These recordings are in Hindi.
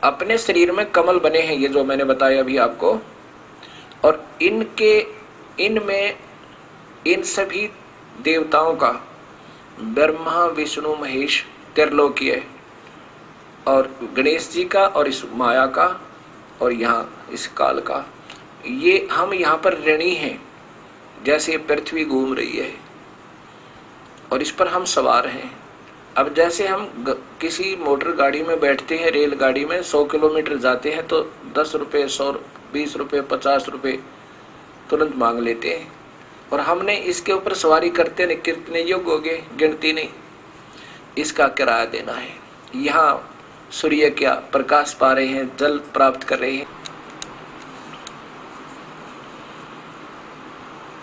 अपने शरीर में कमल बने हैं, ये जो मैंने बताया अभी आपको, और इनमें इन सभी देवताओं का, ब्रह्मा विष्णु महेश त्रिलोकीय, और गणेश जी का, और इस माया का, और यहाँ इस काल का, ये हम यहाँ पर ऋणी हैं। जैसे पृथ्वी घूम रही है और इस पर हम सवार हैं। अब जैसे हम किसी मोटर गाड़ी में बैठते हैं, रेलगाड़ी में 100 किलोमीटर जाते हैं तो 10 रुपये, 100, 20 रुपये, 50 रुपये तुरंत मांग लेते हैं, और हमने इसके ऊपर सवारी करते नहीं, कितने युग हो गए, गिनती नहीं, इसका किराया देना है। यहाँ सूर्य क्या प्रकाश पा रहे हैं, जल प्राप्त कर रहे हैं,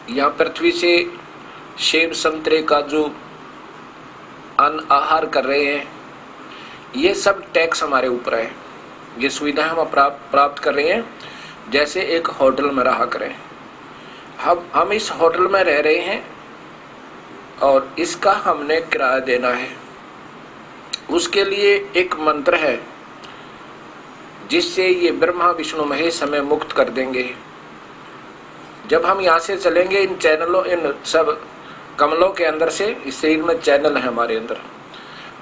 यहाँ पृथ्वी से सेब संतरे का जो अन्न आहार कर रहे हैं, ये सब टैक्स हमारे ऊपर है। ये सुविधा हम प्राप्त कर रहे हैं, जैसे एक होटल में रहा करें। हम इस होटल में रह रहे हैं और इसका हमने किराया देना है। उसके लिए एक मंत्र है जिससे ये ब्रह्मा विष्णु महेश हमें मुक्त कर देंगे। जब हम यहाँ से चलेंगे, इन चैनलों, इन सब कमलों के अंदर से, इस शरीर में चैनल है हमारे अंदर,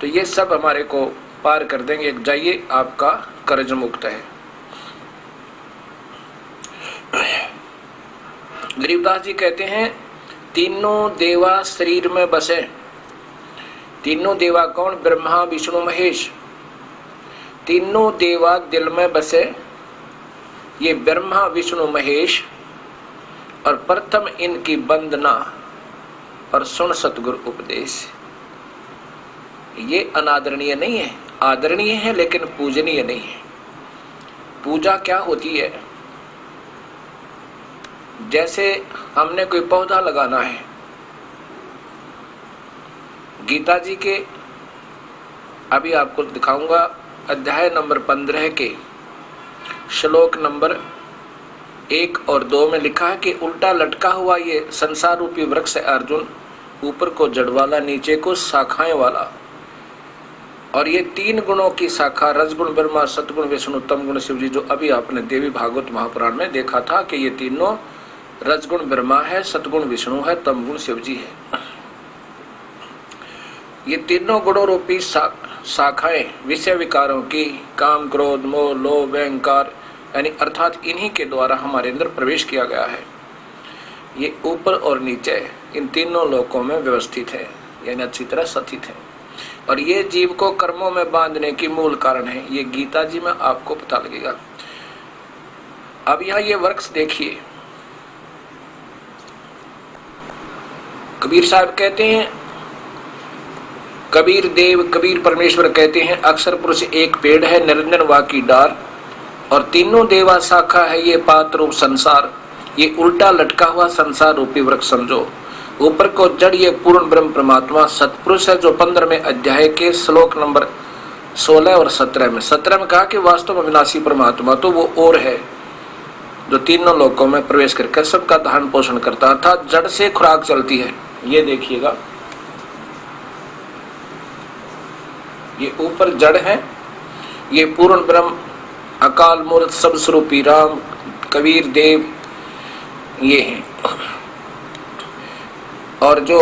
तो ये सब हमारे को पार कर देंगे। जाइए, आपका कर्ज मुक्त है। गरीबदास जी कहते हैं, तीनों देवा शरीर में बसे। तीनों देवा कौन? ब्रह्मा विष्णु महेश। तीनों देवा दिल में बसे, ये ब्रह्मा विष्णु महेश, और प्रथम इनकी वंदना और सुन सतगुरु उपदेश। ये अनादरणीय नहीं है, आदरणीय है, लेकिन पूजनीय नहीं है। पूजा क्या होती है? जैसे हमने कोई पौधा लगाना है, गीता जी के अभी आपको दिखाऊंगा अध्याय नंबर 15 के श्लोक नंबर 1 और 2 में लिखा है कि उल्टा लटका हुआ ये संसार रूपी वृक्ष है अर्जुन, ऊपर को जड़ वाला, नीचे को शाखाएं वाला, और ये 3 गुणों की शाखा, रजगुण ब्रह्मा, सतगुण विष्णु, तमगुण शिव जी, जो अभी आपने देवी भागवत महापुराण में देखा था कि ये तीनों, रजगुण ब्रह्मा है, सतगुण विष्णु है, तमगुण शिव जी है। ये तीनों गुणों रूपी शाखाएं विषय विकारों की, काम क्रोध मोह लोभ अहंकार, यानी अर्थात इन्हीं के द्वारा हमारे अंदर प्रवेश किया गया है। ये ऊपर और नीचे इन तीनों लोकों में व्यवस्थित है, यानी अच्छी तरह स्थित है, और ये जीव को कर्मों में बांधने की मूल कारण है। ये गीता जी में आपको पता लगेगा। अब यहाँ ये वृक्ष देखिए, कबीर साहब कहते हैं, कबीर देव कबीर परमेश्वर कहते हैं, अक्षर पुरुष एक पेड़ है, निरंजन वा की डार, और तीनों देवा शाखा है ये पात्र रूप संसार। ये उल्टा लटका हुआ संसार रूपी वृक्ष समझो, ऊपर को जड़ ये पूर्ण ब्रह्म परमात्मा सतपुरुष है, जो 15वें अध्याय के श्लोक नंबर 16 और 17 में, 17 में कहा कि वास्तव में अविनाशी परमात्मा तो वो और है जो तीनों लोकों में प्रवेश करके सबका धारण पोषण करता है, अर्थात जड़ से खुराक चलती है। ये देखिएगा, ये ऊपर जड़ है, ये पूर्ण ब्रह्म अकाल मूर्त सब स्वरूपी राम कबीर देव ये हैं, और जो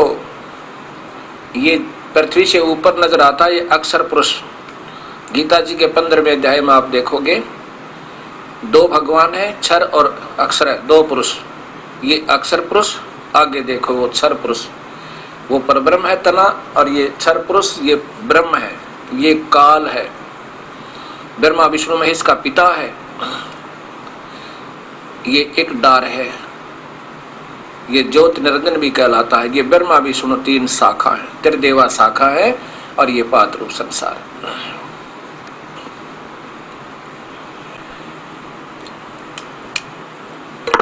ये पृथ्वी से ऊपर नजर आता है ये अक्षर पुरुष। गीता जी के 15वें अध्याय में आप देखोगे 2 भगवान है, क्षर और अक्षर है, 2 पुरुष। ये अक्षर पुरुष, आगे देखो वो क्षर पुरुष, वो परब्रह्म है तना, और ये क्षर पुरुष ये ब्रह्म है, ये काल है, ब्रह्मा विष्णु महेश का पिता है, ये एक डार है, ये ज्योति निरंजन भी कहलाता है। ये ब्रह्मा विष्णु 3 शाखा है, त्रिदेवा शाखा है, और ये पात्र रूप संसार।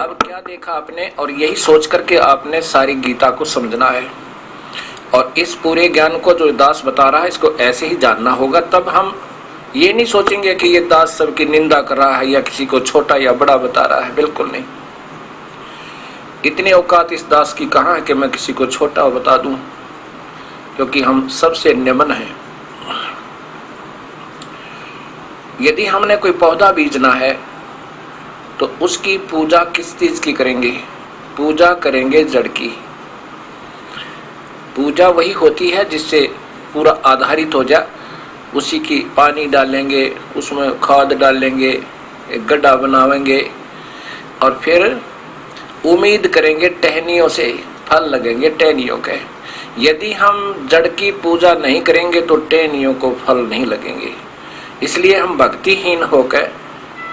अब क्या देखा आपने, और यही सोच करके आपने सारी गीता को समझना है, और इस पूरे ज्ञान को जो दास बता रहा है इसको ऐसे ही जानना होगा। तब हम ये नहीं सोचेंगे कि ये दास सबकी निंदा कर रहा है या किसी को छोटा या बड़ा बता रहा है, बिल्कुल नहीं। इतनी औकात इस दास की कहाँ है कि मैं किसी को छोटा बता दूं, क्योंकि हम सबसे निम्न हैं। यदि हमने कोई पौधा बीजना है तो उसकी पूजा किस चीज की करेंगे? पूजा करेंगे जड़ की। पूजा वही होती है जिससे पूरा आधारित हो जाए, उसी की पानी डालेंगे, उसमें खाद डालेंगे, एक गड्ढा बनावेंगे और फिर उम्मीद करेंगे टहनियों से फल लगेंगे टहनियों के। यदि हम जड़ की पूजा नहीं करेंगे तो टहनियों को फल नहीं लगेंगे। इसलिए हम भक्तिहीन होकर,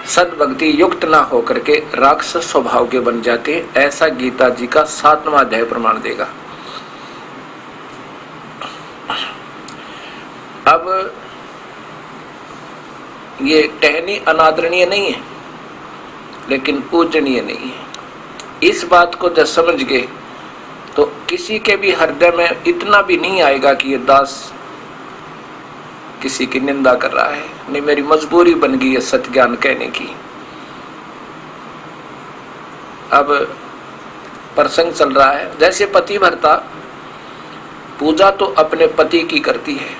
सद्भक्ति युक्त ना होकर के राक्षस स्वभाव के बन जाते हैं। ऐसा गीता जी का 7वां अध्याय प्रमाण देगा। अब ये टहनी अनादरणीय नहीं है लेकिन पूजनीय नहीं है। इस बात को जब समझ गए तो किसी के भी हृदय में इतना भी नहीं आएगा कि ये दास किसी की निंदा कर रहा है। नहीं, मेरी मजबूरी बन गई है सत्य ज्ञान कहने की। अब प्रसंग चल रहा है, जैसे पति भर्ता पूजा तो अपने पति की करती है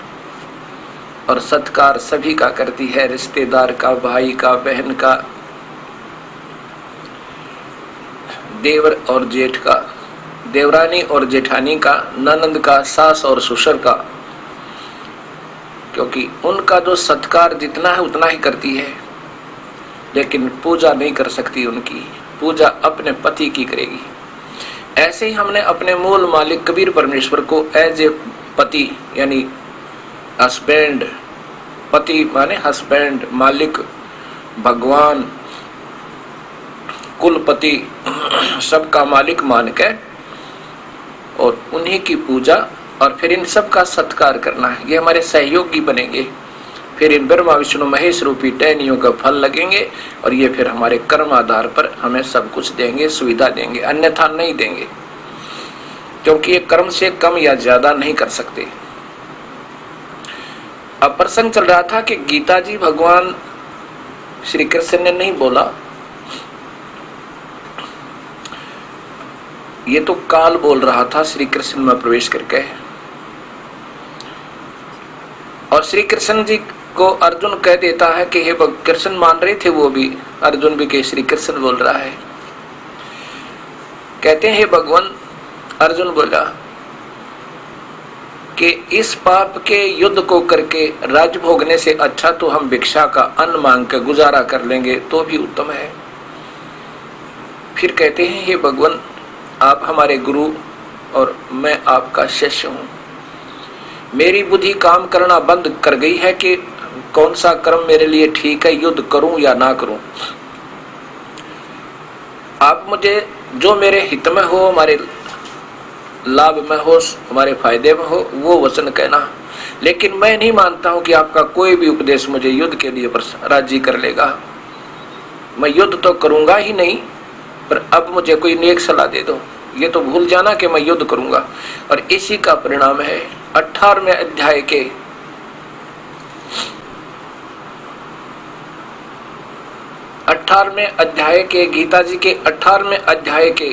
और सत्कार सभी का करती है, रिश्तेदार का, भाई का, बहन का, देवर और जेठ का, देवरानी और जेठानी का, ननंद का, सास और ससुर का, क्योंकि उनका जो सत्कार जितना है उतना ही करती है, लेकिन पूजा नहीं कर सकती। उनकी पूजा अपने पति की करेगी। ऐसे ही हमने अपने मूल मालिक कबीर परमेश्वर को एज ए पति यानी हस्बैंड, पति माने हस्बैंड, मालिक, भगवान, कुलपति, सबका मालिक मान के और उन्हीं की पूजा और फिर इन सब का सत्कार करना है। ये हमारे सहयोगी बनेंगे। फिर इन ब्रह्मा विष्णु महेश रूपी टहनियों का फल लगेंगे और ये फिर हमारे कर्म आधार पर हमें सब कुछ देंगे, सुविधा देंगे, अन्यथा नहीं देंगे, क्योंकि ये कर्म से कम या ज्यादा नहीं कर सकते। अब प्रसंग चल रहा था कि गीता जी भगवान श्री कृष्ण ने नहीं बोला, ये तो काल बोल रहा था श्री कृष्ण में प्रवेश करके। और श्री कृष्ण जी को अर्जुन कह देता है कि हे कृष्ण मान रहे थे वो भी, अर्जुन भी के श्री कृष्ण बोल रहा है। कहते हैं हे भगवान, अर्जुन बोला कि इस पाप के युद्ध को करके राज भोगने से अच्छा तो हम भिक्षा का अन्न मांग के गुजारा कर लेंगे तो भी उत्तम है। फिर कहते हैं हे भगवान, आप हमारे गुरु और मैं आपका शिष्य हूं। मेरी बुद्धि काम करना बंद कर गई है कि कौन सा कर्म मेरे लिए ठीक है, युद्ध करूं या ना करूं। आप मुझे जो मेरे हित में हो, हमारे लाभ में हो, हमारे फायदे में हो, वो वचन कहना। लेकिन मैं नहीं मानता हूं कि आपका कोई भी उपदेश मुझे युद्ध के लिए राजी कर लेगा। मैं युद्ध तो करूंगा ही नहीं, पर अब मुझे कोई नेक सलाह दे दो। ये तो भूल जाना कि मैं युद्ध करूंगा। और इसी का परिणाम है 18वें अध्याय के 18वें अध्याय के गीता जी के 18वें अध्याय के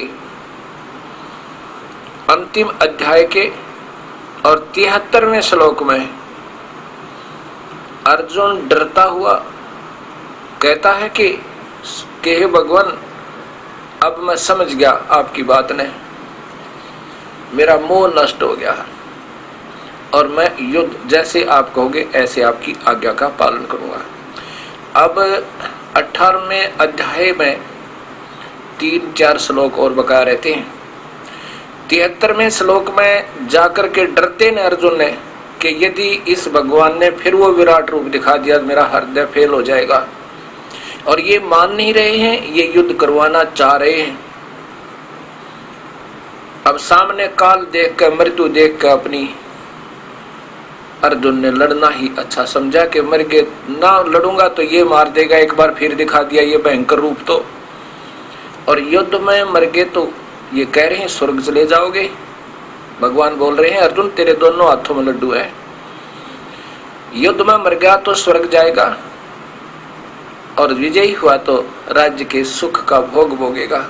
अंतिम अध्याय के और 73वें श्लोक में अर्जुन डरता हुआ कहता है कि हे भगवान, अब मैं समझ गया आपकी बात ने, मेरा मोह नष्ट हो गया और मैं युद्ध जैसे आप कहोगे ऐसे आपकी आज्ञा का पालन करूंगा। अब 18वें अध्याय में 3-4 श्लोक और बकाया रहते हैं। 73वें श्लोक में जाकर के डरते ने अर्जुन ने कि यदि इस भगवान ने फिर वो विराट रूप दिखा दिया मेरा हृदय फेल हो जाएगा। और ये मान नहीं रहे हैं, ये युद्ध करवाना चाह रहे हैं। अब सामने काल देख कर, मृत्यु देख कर अपनी अर्जुन ने लड़ना ही अच्छा समझा कि मर के ना लड़ूंगा तो ये मार देगा, एक बार फिर दिखा दिया ये भयंकर रूप तो। और युद्ध में मर गए तो ये कह रहे हैं स्वर्ग चले जाओगे। भगवान बोल रहे हैं अर्जुन तेरे दोनों हाथों में लड्डू है, युद्ध में मर गया तो स्वर्ग जाएगा और विजयी हुआ तो राज्य के सुख का भोग भोगेगा।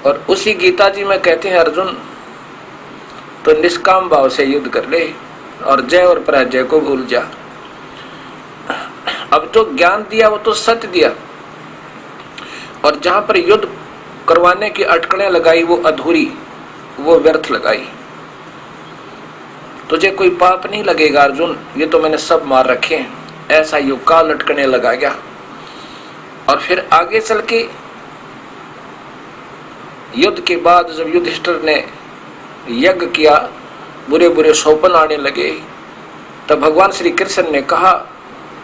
और उसी गीता जी में कहते हैं अर्जुन तो निष्काम भाव से युद्ध कर ले और जय और पराजय को भूल जा। अब जो ज्ञान दिया वो तो सत्य दिया, और जहां पर युद्ध करवाने की अटकलें लगाई वो अधूरी, वो व्यर्थ लगाई। तुझे कोई पाप नहीं लगेगा अर्जुन, ये तो मैंने सब मार रखे हैं, ऐसा युग का लटकने लगा गया। और फिर आगे चल के युद्ध के बाद जब युधिष्ठिर ने यज्ञ किया, बुरे बुरे स्वप्न आने लगे, तब भगवान श्री कृष्ण ने कहा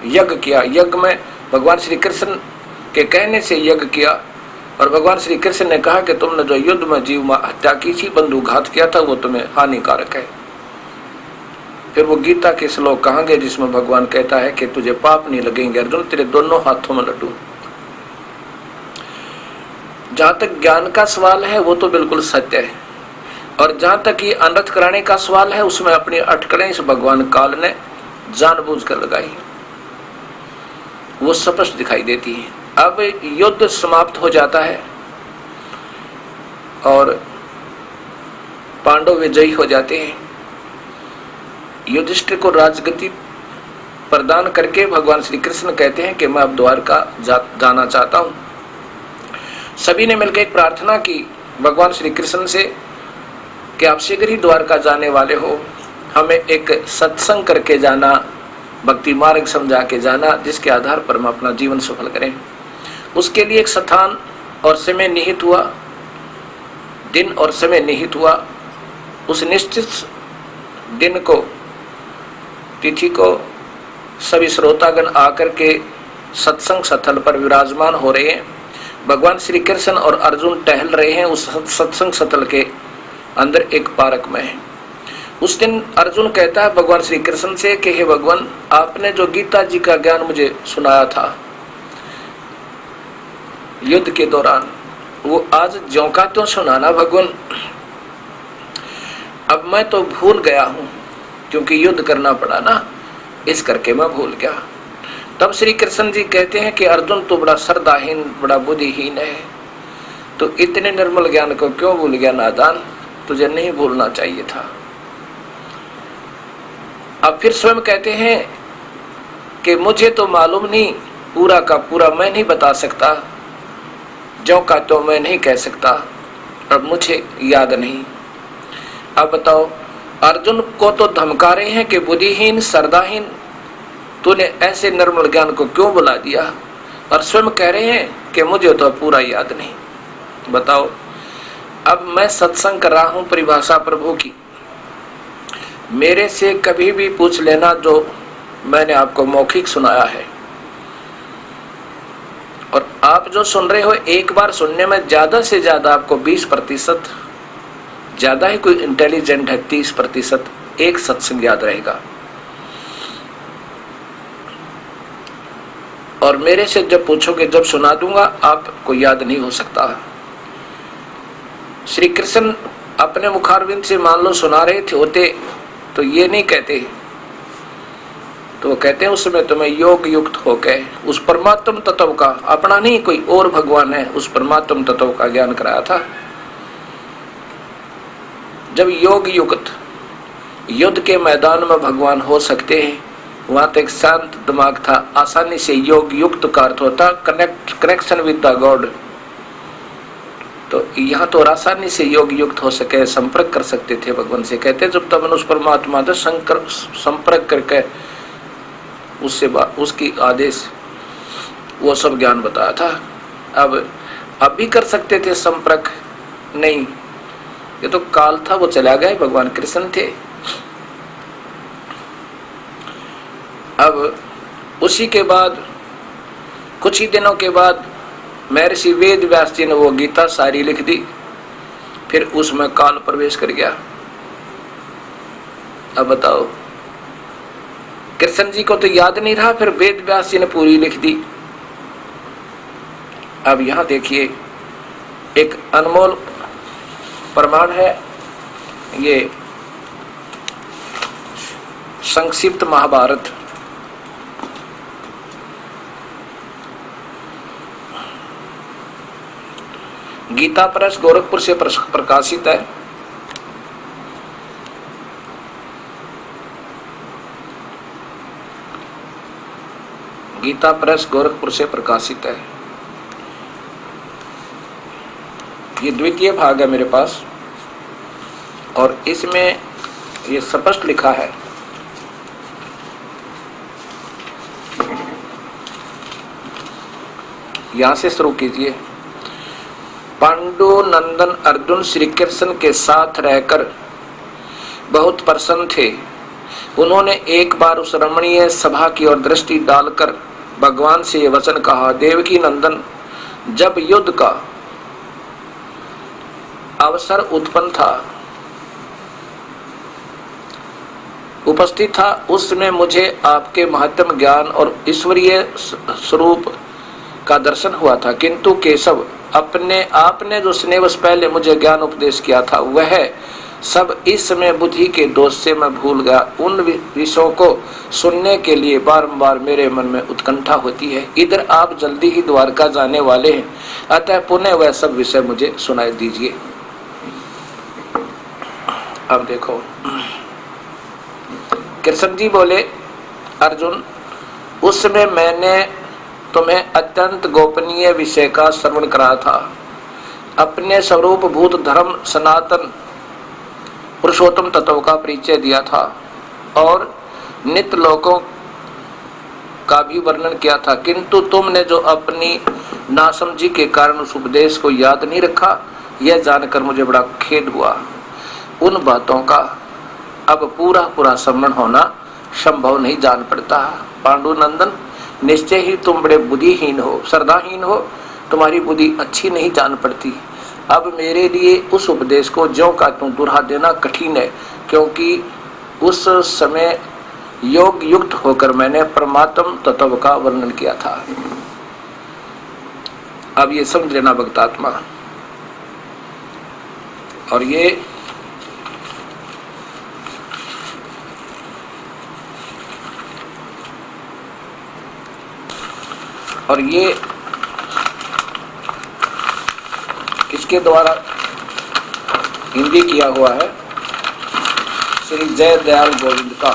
यज्ञ किया। यज्ञ में भगवान श्री कृष्ण के कहने से यज्ञ किया, और भगवान श्री कृष्ण ने कहा कि तुमने जो युद्ध में जीव हत्या की थी, बंधुघात किया था, वो तुम्हें हानिकारक है। फिर वो गीता के श्लोक कहाँ गए जिसमें भगवान कहता है कि तुझे पाप नहीं लगेंगे अर्जुन, तेरे दोनों हाथों में लड्डू। जहां तक ज्ञान का सवाल है वो तो बिल्कुल सत्य है, और जहां तक ये अनर्थ कराने का सवाल है उसमें अपनी अटकलें इस भगवान काल ने जानबूझकर लगाई, वो स्पष्ट दिखाई देती है। अब युद्ध समाप्त हो जाता है और पांडव विजयी हो जाते हैं। युधिष्ठिर को राजगद्दी प्रदान करके भगवान श्री कृष्ण कहते हैं कि मैं अब द्वारका जाना चाहता हूं। सभी ने मिलकर एक प्रार्थना की भगवान श्री कृष्ण से कि आप शीघ्र ही द्वारका जाने वाले हो, हमें एक सत्संग करके जाना, भक्ति मार्ग समझा के जाना, जिसके आधार पर हम अपना जीवन सफल करें। उसके लिए एक स्थान और समय निहित हुआ, दिन और समय निहित हुआ। उस निश्चित दिन को, तिथि को सभी श्रोतागण आकर के सत्संग स्थल पर विराजमान हो रहे हैं। भगवान श्री कृष्ण और अर्जुन टहल रहे हैं उस सत्संग स्थल के अंदर एक पार्क में है। उस दिन अर्जुन कहता है भगवान श्री कृष्ण से कि हे भगवान, आपने जो गीता जी का ज्ञान मुझे सुनाया था युद्ध के दौरान, वो आज ज्यों का त्यों सुनाना भगवान। अब मैं तो भूल गया हूं क्योंकि युद्ध करना पड़ा ना, इस करके मैं भूल गया। तब श्री कृष्ण जी कहते हैं कि अर्जुन तो बड़ा श्रद्धाहीन, बड़ा बुद्धिहीन है, तो इतने निर्मल ज्ञान को क्यों भूल गया नादान, तुझे नहीं भूलना चाहिए था। अब फिर स्वयं कहते हैं कि मुझे तो मालूम नहीं, पूरा का पूरा मैं नहीं बता सकता, ज्यों का तो मैं नहीं कह सकता, अब मुझे याद नहीं। अब बताओ, अर्जुन को तो धमका रहे हैं कि बुद्धिहीन, श्रद्धाहीन, तूने ऐसे निर्मल ज्ञान को क्यों बुला दिया, और स्वयं कह रहे हैं कि मुझे तो पूरा याद नहीं। बताओ, अब मैं सत्संग कर रहा हूं परिभाषा प्रभु की, मेरे से कभी भी पूछ लेना जो मैंने आपको मौखिक सुनाया है, और आप जो सुन रहे हो एक बार सुनने में ज्यादा से ज्यादा आपको 20% ज्यादा ही कोई इंटेलिजेंट है, 30% एक सत्संग याद रहेगा। और मेरे से जब पूछोगे, जब सुना दूंगा, आपको याद नहीं हो सकता। श्री कृष्ण अपने मुखारविंद से मान लो सुना रहे थे होते तो ये नहीं कहते, तो वो कहते हैं उस समय तुम्हें योग युक्त होकर उस परमात्म तत्व का, अपना नहीं कोई और भगवान है, उस परमात्म तत्व का ज्ञान कराया था। जब योग युक्त युद्ध के मैदान में भगवान हो सकते हैं, वहां तक शांत दिमाग था, आसानी से योग युक्त का अर्थ होता कनेक्शन विद द गॉड। तो यहाँ तो आसानी से योग युक्त हो सके, संपर्क कर सकते थे भगवान से। कहते जब तब उस परमात्मा से संपर्क करके उससे उसकी आदेश वो सब ज्ञान बताया था। अब भी कर सकते थे संपर्क, नहीं, ये तो काल था, वो चला गया, भगवान कृष्ण थे। अब उसी के बाद कुछ ही दिनों के बाद महर्षि वेद व्यास जी ने वो गीता सारी लिख दी, फिर उसमें काल प्रवेश कर गया। अब बताओ, कृष्ण जी को तो याद नहीं रहा, फिर वेद व्यास जी ने पूरी लिख दी। अब यहां देखिए एक अनमोल प्रमाण है, ये संक्षिप्त महाभारत गीता प्रेस गोरखपुर से प्रकाशित है। गीता प्रेस गोरखपुर से प्रकाशित है। ये द्वितीय भाग है मेरे पास और इसमें ये स्पष्ट लिखा है, यहां से शुरू कीजिए। पांडु नंदन अर्जुन श्री कृष्ण के साथ रहकर बहुत प्रसन्न थे। उन्होंने एक बार उस रमणीय सभा की ओर दृष्टि डालकर भगवान से ये वचन कहा, देवकी नंदन, जब युद्ध का अवसर उत्पन्न था, उपस्थित था, उसमें मुझे आपके महत्तम ज्ञान और ईश्वरीय स्वरूप का दर्शन हुआ था, किंतु केशव आपने जो स्नेहवश पहले मुझे ज्ञान उपदेश किया था वह सब इस समय बुद्धि के दोष से मैं भूल गया। उन विषयों को सुनने के लिए बारंबार मेरे मन में उत्कंठा होती है। इधर आप जल्दी ही द्वारका जाने वाले हैं, अतः पुनः वह सब विषय मुझे सुनाई दीजिए। अब देखो, कृष्ण जी बोले, अर्जुन, उस समय मैंने तुम्हें अत्यंत गोपनीय विषय का श्रवण करा था। अपने स्वरूप भूत धर्म सनातन पुरुषोत्तम तत्व का परिचय दिया था और नित्य लोकों का भी वर्णन किया था, किंतु तुमने जो अपनी नासमझी के कारण उस उपदेश को याद नहीं रखा, यह जानकर मुझे बड़ा खेद हुआ। उन बातों का अब पूरा स्मरण होना संभव नहीं जान पड़ता। पांडुनंदन, निश्चय ही तुम बड़े बुद्धिहीन हो, श्रद्धाहीन हो, तुम्हारी बुद्धि अच्छी नहीं जान पड़ती। अब मेरे लिए उस उपदेश को ज्यों का त्यों दोहरा देना कठिन है, क्योंकि उस समय योग युक्त होकर मैंने परमात्म तत्व का वर्णन किया था। अब ये समझ लेना भक्तात्मा, और ये इसके द्वारा हिंदी किया हुआ है श्री जय दयाल गोविंद का।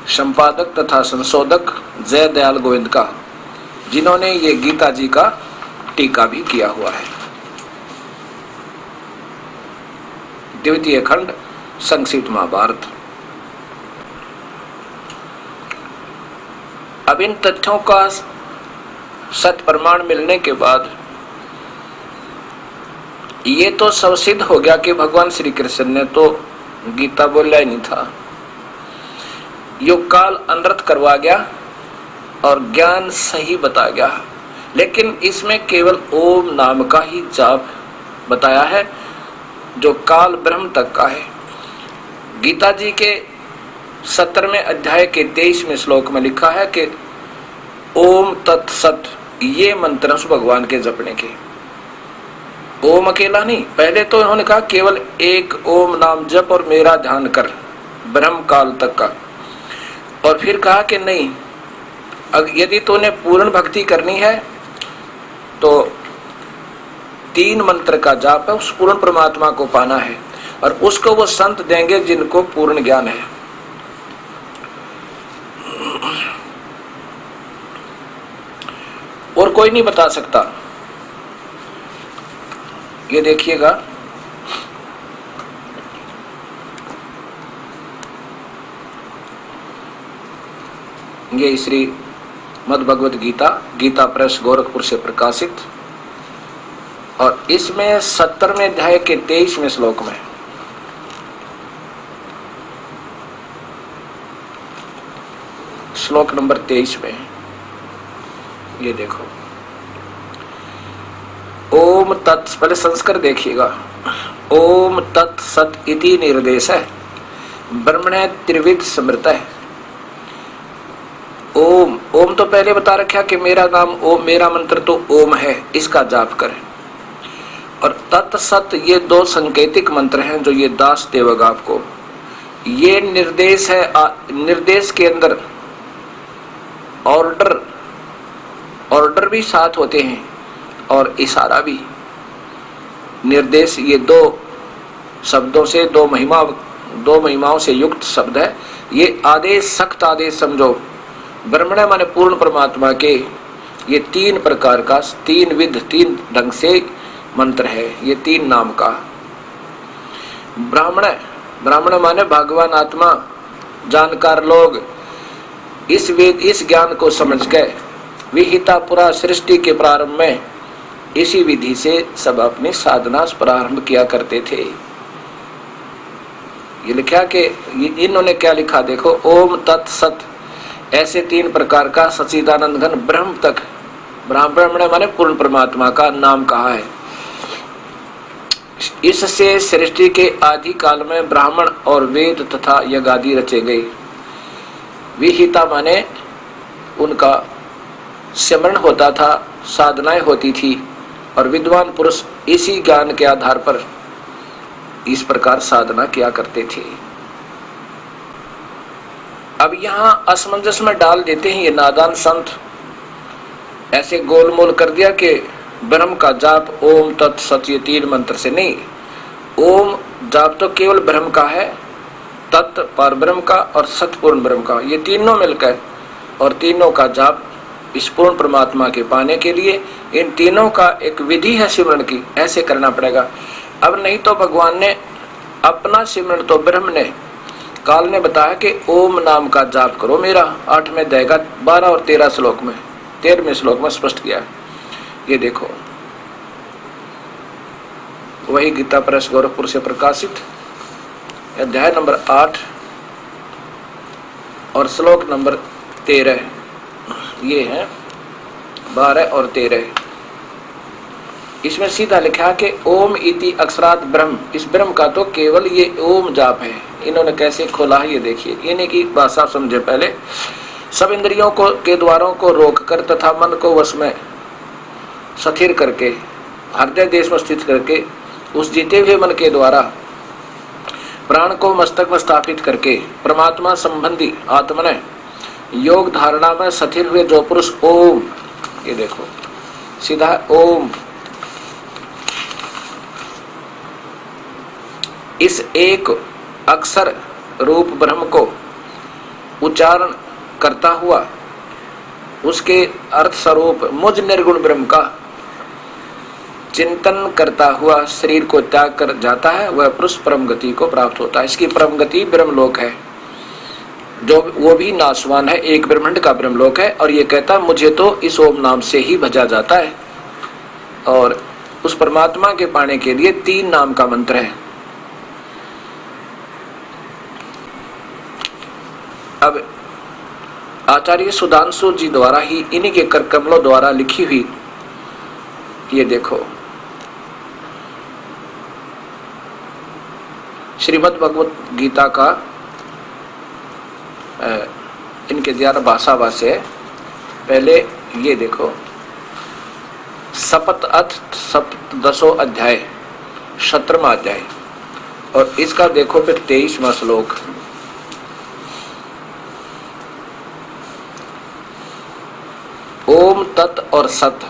संपादक तथा संशोधक जय दयाल गोविंद का, जिन्होंने ये गीता जी का टीका भी किया हुआ है। द्वितीय खंड संक्षिप्त महाभारत। अब इन तथ्यों का सत प्रमाण मिलने के बाद ये तो सब सिद्ध हो गया कि भगवान श्री कृष्ण ने तो गीता बोला ही नहीं था। युग काल अनर्थ करवा गया और ज्ञान सही बता गया, लेकिन इसमें केवल ओम नाम का ही जाप बताया है जो काल ब्रह्म तक का है। गीता जी के 17वें अध्याय के 23वें श्लोक में लिखा है कि ओम तत्सत, ये मंत्र उस भगवान के जपने के। ओम अकेला नहीं, पहले तो इन्होंने कहा केवल एक ओम नाम जप और मेरा ध्यान कर ब्रह्म काल तक का, और फिर कहा कि नहीं, यदि तूने पूर्ण भक्ति करनी है तो 3 मंत्र का जाप है, उस पूर्ण परमात्मा को पाना है, और उसको वो संत देंगे जिनको पूर्ण ज्ञान है। और कोई नहीं बता सकता। ये देखिएगा, ये श्री मद् भगवत गीता, गीता प्रेस गोरखपुर से प्रकाशित, और इसमें 17वें अध्याय के 23वें श्लोक में श्लोक नंबर 23 में ये देखो, ओम तत्, पहले संस्कार देखिएगा। ओम तत् सत इति निर्देश है, ब्रह्मणे त्रिविध स्मृत है। ओम, ओम तो पहले बता रखा कि मेरा नाम ओम, मेरा मंत्र तो ओम है, इसका जाप करें। और तत् सत, ये 2 संकेतिक मंत्र हैं जो ये दास देवगा आपको। ये निर्देश है, निर्देश के अंदर ऑर्डर भी साथ होते हैं और इशारा भी। निर्देश, ये 2 शब्दों से 2 दो महिमाओं से युक्त शब्द है। ये आदेश, सख्त आदेश समझो। ब्रह्मण माने पूर्ण परमात्मा के ये 3 प्रकार का, 3 विध, 3 ढंग से मंत्र है। ये 3 नाम का ब्राह्मण, ब्राह्मण माने भगवान आत्मा, जानकार लोग। इस वेद, इस ज्ञान को समझ के विहिता पुरा सृष्टि के प्रारंभ में इसी विधि से सब अपनी साधना प्रारंभ किया करते थे। ये लिखा कि इन्होंने क्या लिखा देखो, ओम तत् सत, ऐसे 3 प्रकार का सच्चिदानंद घन ब्रह्म तक, ब्राह्मण माने पूर्ण परमात्मा का नाम कहा है। इससे सृष्टि के आदि काल में ब्राह्मण और वेद तथा यज्ञ आदि रचे गए। विहिता माने उनका सिमरण होता था, साधनाएं होती थी, और विद्वान पुरुष इसी ज्ञान के आधार पर इस प्रकार साधना किया करते थे। अब यहां असमंजस में डाल देते हैं ये नादान संत, ऐसे गोलमोल कर दिया कि ब्रह्म का जाप ओम तत् सत, ये 3 मंत्र से नहीं। ओम जाप तो केवल ब्रह्म का है, तत् पर ब्रह्म का और सत पूर्ण ब्रह्म का, ये तीनों मिलकर, और तीनों का जाप इस पूर्ण परमात्मा के पाने के लिए इन तीनों का एक विधि है सिमरण की, ऐसे करना पड़ेगा। अब नहीं तो भगवान ने अपना सिमरण तो ब्रह्म ने, काल ने बताया कि ओम नाम का जाप करो मेरा, 8वें अध्याय का 12 और 13 श्लोक में, 13वें श्लोक में स्पष्ट किया है। ये देखो, वही गीता प्रेस गोरखपुर से प्रकाशित अध्याय नंबर 8 और श्लोक नंबर 13, ये है 12 और 13। इसमें सीधा लिखा कि ओम इति अक्षरात ब्रह्म, इस ब्रह्म का तो केवल ये ओम जाप है। इन्होंने कैसे खोला है ये देखिए, इन्हीं की भाषा समझे। पहले सब इंद्रियों को के द्वारों को रोककर तथा मन को वश में स्थिर करके, हृदय देश में स्थित करके, उस जीते हुए मन के द्वारा प्राण को मस्तक में स्थापित करके परमात्मा संबंधी आत्मने योग धारणा में स्थिर हुए जो पुरुष ओम, ये देखो सीधा ओम, इस एक अक्षर रूप ब्रह्म को उच्चारण करता हुआ उसके अर्थ स्वरूप मुझ निर्गुण ब्रह्म का चिंतन करता हुआ शरीर को त्याग कर जाता है, वह पुरुष परम गति को प्राप्त होता है। इसकी परम गति ब्रह्मलोक है, जो वो भी नाशवान है, एक ब्रह्मांड का ब्रह्मलोक है। और ये कहता मुझे तो इस ओम नाम से ही भजा जाता है। और उस परमात्मा के पाने के लिए 3 नाम का मंत्र है। अब आचार्य सुधांशु जी द्वारा ही इन्हीं के कर कमलों द्वारा लिखी हुई, ये देखो श्रीमद् भगवत गीता का इनके द्वारा भाषा भाष्य है। पहले ये देखो सप्त अथ सप्तदशो अध्याय 17वां अध्याय, और इसका देखो फिर 23वां श्लोक। ओम तत् और सत,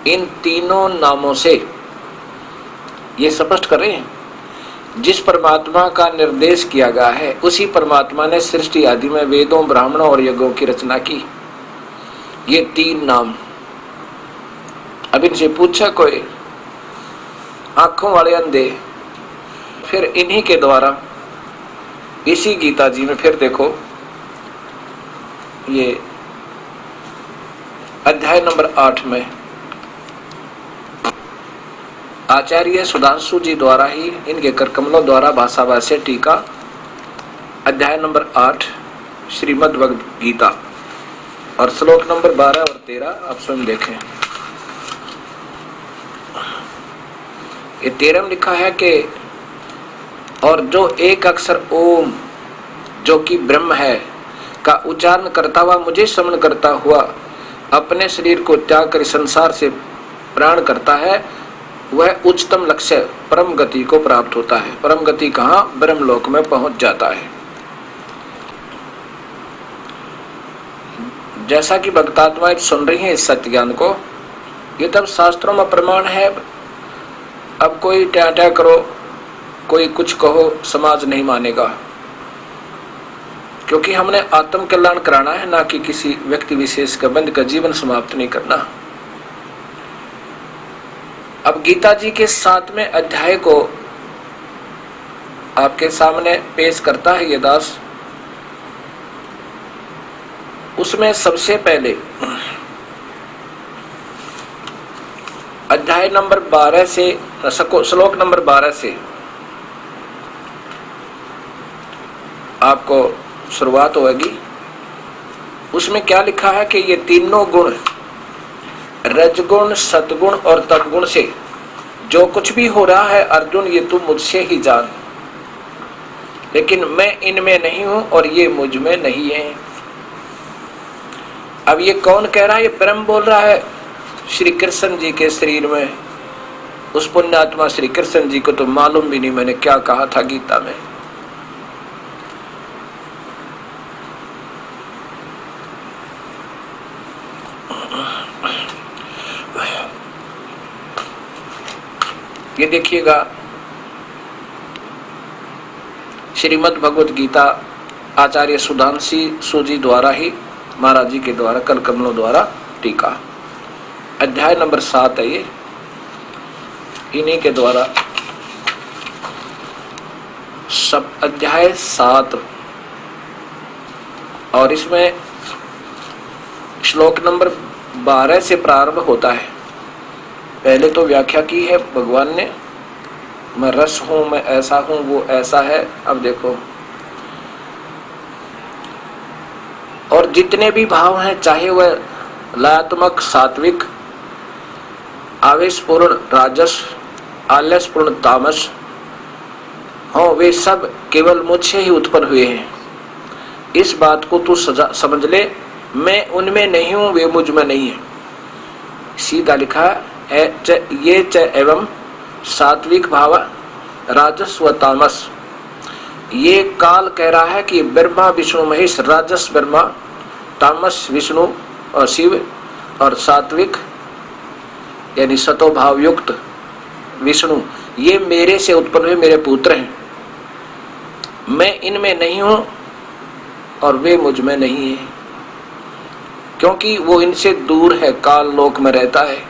इन तीनों नामों से ये स्पष्ट कर रहे हैं जिस परमात्मा का निर्देश किया गया है, उसी परमात्मा ने सृष्टि आदि में वेदों, ब्राह्मणों और यज्ञों की रचना की। ये 3 नाम। अब इनसे पूछा कोई, आंखों वाले अंधे, फिर इन्हीं के द्वारा इसी गीता जी में फिर देखो ये अध्याय नंबर 8 में आचार्य सुधांशु जी द्वारा ही इनके करकमलों द्वारा भाषा भाष्य टीका अध्याय नंबर 8 श्रीमद् भगवद गीता और श्लोक नंबर 12 और 13 आप स्वयं देखें। ये 13 में लिखा है कि और जो एक अक्षर ओम जो कि ब्रह्म है का उच्चारण करता हुआ मुझे स्मरण करता हुआ अपने शरीर को त्याग कर संसार से प्राण करता है, वह उच्चतम लक्ष्य परम गति को प्राप्त होता है। परम गति कहाँ? ब्रह्मलोक में पहुंच जाता है। जैसा कि भक्तात्माएं सुन रही हैं इस सत्य ज्ञान को, ये तब शास्त्रों में प्रमाण है। अब कोई ट्या ट्या करो, कोई कुछ कहो, समाज नहीं मानेगा। क्योंकि हमने आत्म कल्याण कराना है, ना कि किसी व्यक्ति विशेष का बंध का जीवन समाप्त नहीं करना। अब गीता जी के 7वें अध्याय को आपके सामने पेश करता है ये दास। उसमें सबसे पहले अध्याय नंबर 12 से श्लोक नंबर 12 से आपको शुरुआत होगी। उसमें क्या लिखा है कि ये तीनों गुण, रजगुण, सतगुण और तमगुण से जो कुछ भी हो रहा है अर्जुन, ये तू मुझसे ही जान, लेकिन मैं इनमें नहीं हूं और ये मुझ में नहीं है। अब ये कौन कह रहा है? ये ब्रह्म बोल रहा है श्री कृष्ण जी के शरीर में। उस पुण्यात्मा श्री कृष्ण जी को तो मालूम भी नहीं मैंने क्या कहा था गीता में। ये देखिएगा, श्रीमद् भगवत गीता आचार्य सुधांशी सूजी द्वारा ही, महाराज जी के द्वारा, कल कमलों द्वारा टीका, अध्याय नंबर 7 है ये, इन्हीं के द्वारा सब अध्याय 7। और इसमें श्लोक नंबर 12 से प्रारंभ होता है। पहले तो व्याख्या की है भगवान ने, मैं रस हूं, मैं ऐसा हूं, वो ऐसा है। अब देखो, और जितने भी भाव हैं, चाहे वह लयात्मक, सात्विक, आवेशपूर्ण राजस, आलस्यपूर्ण तामस हो, वे सब केवल मुझसे ही उत्पन्न हुए हैं। इस बात को तू समझ ले, मैं उनमें नहीं हूं, वे मुझ में नहीं है। सीधा लिखा ये च एवं सात्विक भाव, राजस व तामस। ये काल कह रहा है कि ब्रह्मा विष्णु महेश, राजस ब्रह्मा, तामस विष्णु और शिव, और सात्विक यानी सतो भाव युक्त विष्णु, ये मेरे से उत्पन्न हुए मेरे पुत्र हैं। मैं इनमें नहीं हूं और वे मुझ में नहीं है, क्योंकि वो इनसे दूर है, काल लोक में रहता है।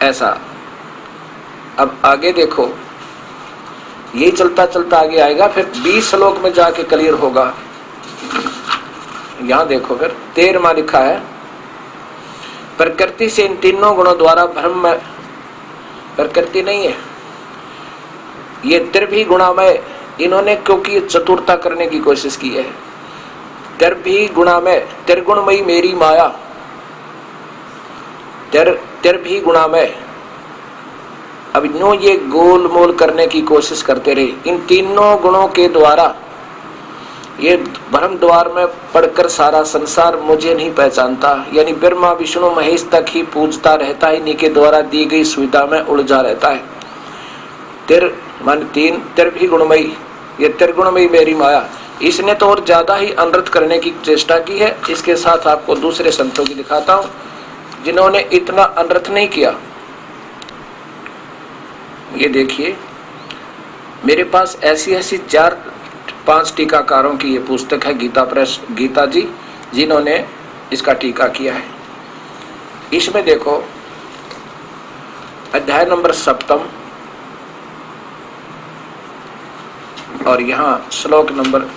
ऐसा। अब आगे देखो, यही चलता चलता आगे आएगा, फिर 20 श्लोक में जाके क्लियर होगा। यहां देखो, फिर 13वां लिखा है, प्रकृति से इन तीनों गुणों द्वारा ब्रह्म, प्रकृति नहीं है ये त्रिभी गुणामय, इन्होंने क्योंकि चतुरता करने की कोशिश की है। त्रिभी गुणामय, त्रिगुणमयी मेरी माया, त्रिभी गुणामय। अब यूं ये गोल मोल करने की कोशिश करते रहे। इन तीनों गुणों के द्वारा ये भ्रम द्वार में पढ़कर सारा संसार मुझे नहीं पहचानता, यानी ब्रह्मा विष्णु महेश तक ही पूजता रहता है, इन्हीं के द्वारा दी गई सुविधा में उलझा रहता है। तिर मान 3, त्रिभी गुणमयी, ये त्रिगुणमयी मेरी माया। इसने तो और ज्यादा ही अनर्थ करने की चेष्टा की है। इसके साथ आपको दूसरे संतों की दिखाता हूं जिन्होंने इतना अनर्थ नहीं किया। ये देखिए, मेरे पास ऐसी 4-5 टीकाकारों की ये पुस्तक है, गीता प्रेस गीता जी, जिन्होंने इसका टीका किया है। इसमें देखो, अध्याय नंबर 7 और यहाँ श्लोक नंबर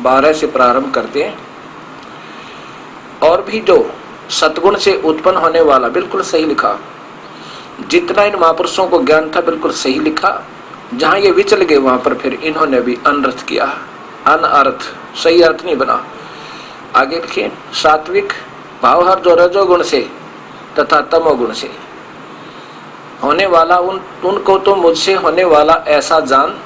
12 से प्रारंभ करते हैं। और भी जो सतगुण से उत्पन्न होने वाला, बिल्कुल सही लिखा। जितना इन महापुरुषों को ज्ञान था बिल्कुल सही लिखा। जहां ये विचल गए वहां पर फिर इन्होंने भी अनर्थ किया, अनर्थ, सही अर्थ नहीं बना। आगे लिखिए, सात्विक भाव हर जो रजोगुण से तथा तमोगुण से होने वाला, उनको तो मुझसे होने वाला ऐसा जान,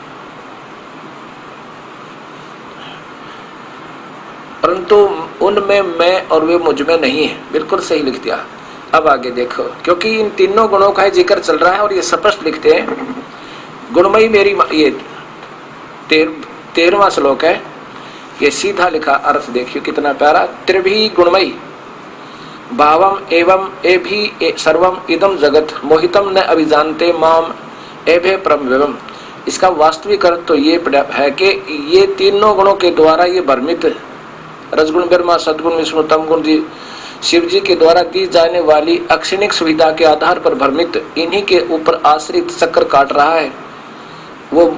परंतु उनमें मैं और वे मुझ में नहीं है। बिल्कुल सही लिख दिया। अब आगे देखो, क्योंकि इन तीनों गुणों का जिक्र चल रहा है और ये स्पष्ट लिखते हैं, गुणमयी मेरी, ये 13वां श्लोक है। ये सीधा लिखा अर्थ देखिए कितना प्यारा। त्रिभी गुणमयी भावम एवं एभी सर्वम इदम जगत मोहितम न अभिजानते माम एभे परम विवम। इसका वास्तविक अर्थ तो ये है कि ये तीनों गुणों के द्वारा ये भ्रमित, रजगुण ब्रह्मा, सदगुण विष्णु, तमगुण जी शिव जी के द्वारा दी जाने वाली अक्षणिक सुविधा के आधार पर भ्रमित, इन्हीं के ऊपर आश्रित चक्कर काट रहा है वो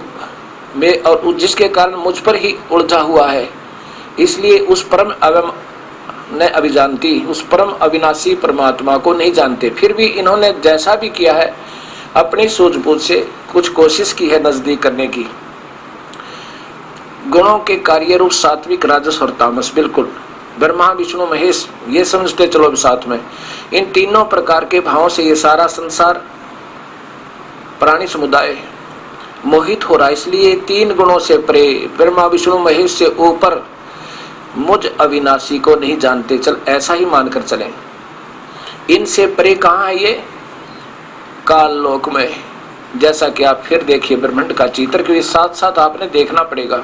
मैं, और जिसके कारण मुझ पर ही उलझा हुआ है। इसलिए उस परम न अभिजानती, उस परम अविनाशी परमात्मा को नहीं जानते। फिर भी इन्होंने जैसा भी किया है अपनी सूझबूझ से कुछ कोशिश की है नजदीक करने की। गुणों के कार्य रूप सात्विक, राजस और तामस, बिल्कुल ब्रह्मा विष्णु महेश ये समझते चलो साथ में। इन तीनों प्रकार के भावों से ये सारा संसार प्राणी समुदाय मोहित हो रहा है। इसलिए तीन गुणों से परे, ब्रह्मा विष्णु महेश से ऊपर मुझ अविनाशी को नहीं जानते। चल ऐसा ही मानकर चलें। इनसे परे कहाँ है ये? काल लोक में। जैसा कि आप फिर देखिए ब्रह्मांड का चित्र, क्योंकि साथ साथ आपने देखना पड़ेगा।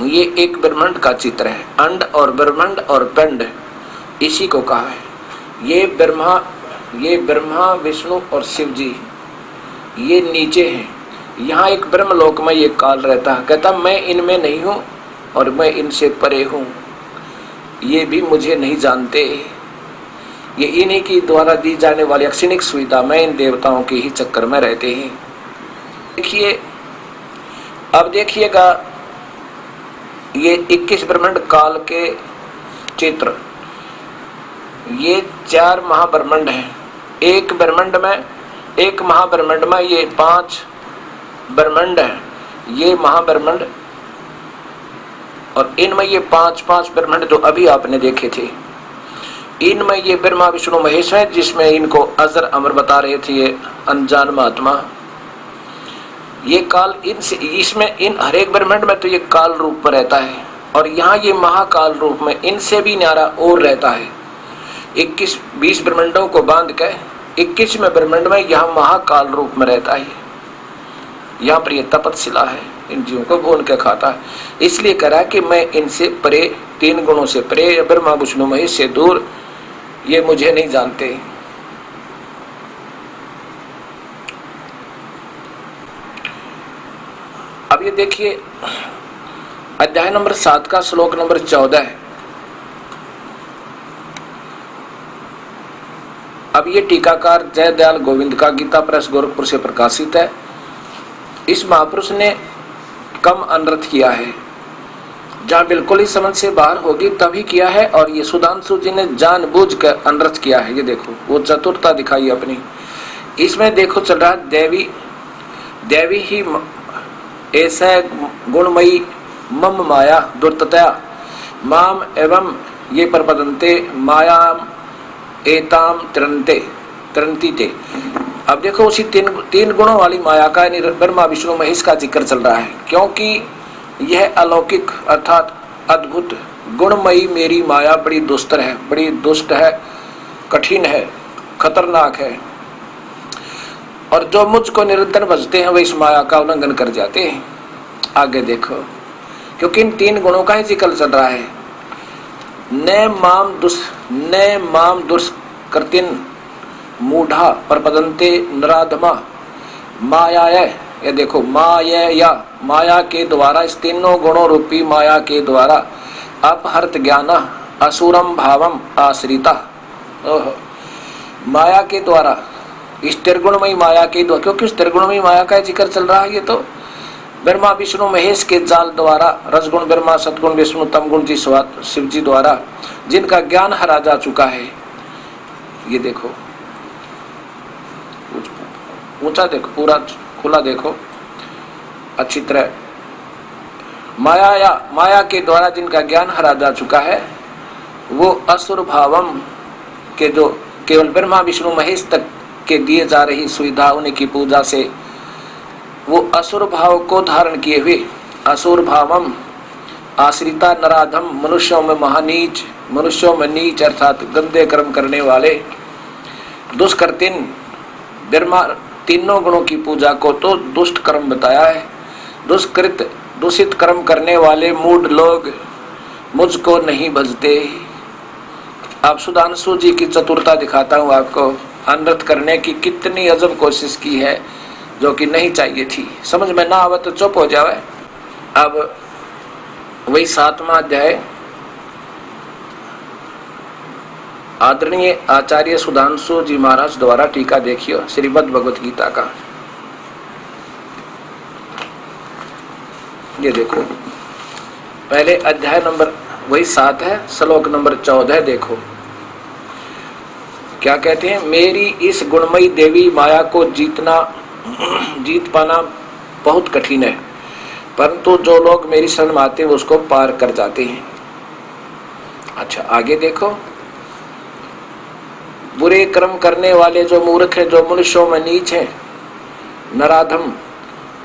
ये एक ब्रह्मांड का चित्र है। अंड और ब्रह्मांड और पिंड इसी को कहा है। ये ब्रह्मा विष्णु और शिव जी ये नीचे हैं। यहाँ एक ब्रह्म लोक में ये काल रहता है, कहता मैं इनमें नहीं हूँ और मैं इनसे परे हूँ, ये भी मुझे नहीं जानते। ये इन्हीं की द्वारा दी जाने वाली अक्षणिक सुविधा में इन देवताओं के ही चक्कर में रहते हैं। देखिए अब देखिएगा ये 21 ब्रह्मांड काल के चित्र, ये 4 महाब्रह्मांड हैं। एक महाब्रह्मांड में ये 5 ब्रह्मांड हैं, ये महाब्रह्मांड, और इनमें ये 5 ब्रह्मांड जो अभी आपने देखे थे, इनमें ये ब्रह्मा विष्णु महेश है, जिसमें इनको अजर अमर बता रहे थे ये अनजान महात्मा। ये काल इसमें इन हर एक ब्रह्मांड में तो ये काल रूप में रहता है, और यहाँ ये महाकाल रूप में इनसे भी न्यारा और रहता है। 21-20 ब्रह्मांडों को बांध के 21वें ब्रह्मांड में यहाँ महाकाल रूप में रहता है। यहाँ पर ये तपतशिला है, इन जीवों को भून के खाता है। इसलिए करा कि मैं इनसे परे, 3 गुणों से परे, ब्रह्मा विष्णु महेश से दूर, ये मुझे नहीं जानते। अब ये देखिए अध्याय नंबर 7 का श्लोक नंबर 14 है। अब ये टीकाकार जय दयाल गोविंद का गीता प्रेस गोरखपुर से प्रकाशित है। इस महापुरुष ने कम अनर्थ किया है, जहाँ बिल्कुल ही समझ से बाहर होगी तभी किया है, और ये सुधांशु जी ने जानबूझ कर अनर्थ किया है। ये देखो वो चतुरता दिखाई अपनी। इसमें देखो चल रहा देवी ही ऐसा गुणमयी मम माया दुर्ततया माम एवं ये परपदन्ते मायाम एताम तरंती ते। अब देखो उसी तीन गुणों वाली माया का ब्रह्मा विष्णु महेश का जिक्र चल रहा है, क्योंकि यह अलौकिक अर्थात अद्भुत गुणमयी मेरी माया बड़ी दुस्तर है, बड़ी दुष्ट है, कठिन है, खतरनाक है, और जो मुझको निरंतर भजते हैं वे इस माया का उल्लंघन कर जाते हैं। आगे देखो, क्योंकि इन 3 गुणों का ही जिक्र चल रहा है। न माम दुष्कृतिन मूढ़ा परपदन्ते नराधमा माया। ये देखो माया के द्वारा, इस तीनों गुणों रूपी माया के द्वारा अपहर्त ज्ञान असुरम भावम आश्रिता। माया के द्वारा, इस त्रिगुणमयी माया के द्वारा, क्योंकि इस त्रिगुणमयी माया का जिक्र चल रहा है। ये तो ब्रह्मा विष्णु महेश के जाल द्वारा, रजगुण ब्रह्मा, सदगुण विष्णु, तमगुण जी शिव जी द्वारा जिनका ज्ञान हरा जा चुका है। ये देखो ऊंचा देखो, पूरा खुला देखो अच्छी तरह। माया के द्वारा जिनका ज्ञान हरा जा चुका है, वो असुर भावम के जो केवल ब्रह्मा विष्णु महेश तक के दिए जा रही सुविधा, उन्हीं की पूजा से वो असुर भाव को धारण किए हुए, असुर भावम आश्रिता नराधम, मनुष्यों में महानीच, मनुष्यों में नीच अर्थात गंदे कर्म करने वाले, दुष्कृतिन ब्रह्मा तीनों गुणों की पूजा को तो दुष्ट कर्म बताया है। दुष्कृत दूषित कर्म करने वाले मूढ़ लोग मुझको नहीं भजते। अब सुधांशु जी की चतुरता दिखाता हूँ आपको। अनर्थ करने की कितनी अजब कोशिश की है, जो कि नहीं चाहिए थी। समझ में ना आवे तो चुप हो जावे। अब वही 7वां अध्याय आदरणीय आचार्य सुधांशु जी महाराज द्वारा टीका देखियो श्रीमद् भगवत गीता का। ये देखो, पहले अध्याय नंबर वही 7 है, श्लोक नंबर 14 देखो क्या कहते हैं। मेरी इस गुणमयी देवी माया को जीत पाना बहुत कठिन है, परंतु जो लोग मेरी शरण में आते हैं उसको पार कर जाते हैं। अच्छा आगे देखो, बुरे कर्म करने वाले जो मूर्ख हैं, जो मनुष्यों में नीच हैं, नराधम,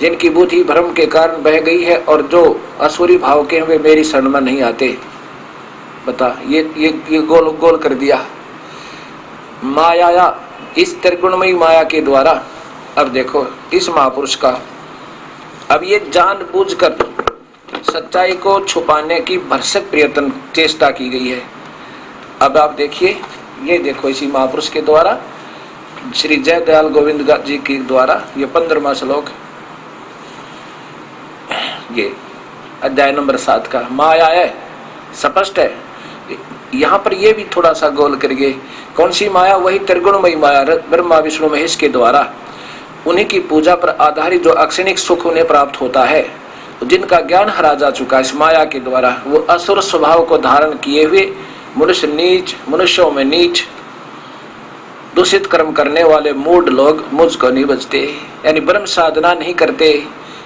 जिनकी बुद्धि भ्रम के कारण बह गई है और जो असुरी भाव के हैं वे मेरी शरण में नहीं आते। बता, ये गोल गोल कर दिया माया, इस त्रिगुणमयी माया के द्वारा। अब देखो इस महापुरुष का, अब ये जानबूझकर सच्चाई को छुपाने की भरसक प्रयत्न चेष्टा की गई है। अब आप देखिए, ये देखो इसी महापुरुष के द्वारा, श्री जयदयाल गोविंद जी के द्वारा, ये 15वां श्लोक, ये अध्याय नंबर 7 का। माया है, स्पष्ट है। यहाँ पर ये भी थोड़ा सा गोल करिए, कौन सी माया? वही त्रिगुणमयी माया, ब्रह्मा विष्णु महेश के द्वारा उन्हीं की पूजा पर आधारित जो अक्षणिक सुख उन्हें प्राप्त होता है, जिनका ज्ञान हरा जा चुका है इस माया के द्वारा, वो असुर स्वभाव को धारण किए हुए मनुष्य नीच, मनुष्यों में नीच, दूषित कर्म करने वाले मूढ़ लोग मुझको नहीं बचते, यानी ब्रह्म साधना नहीं करते।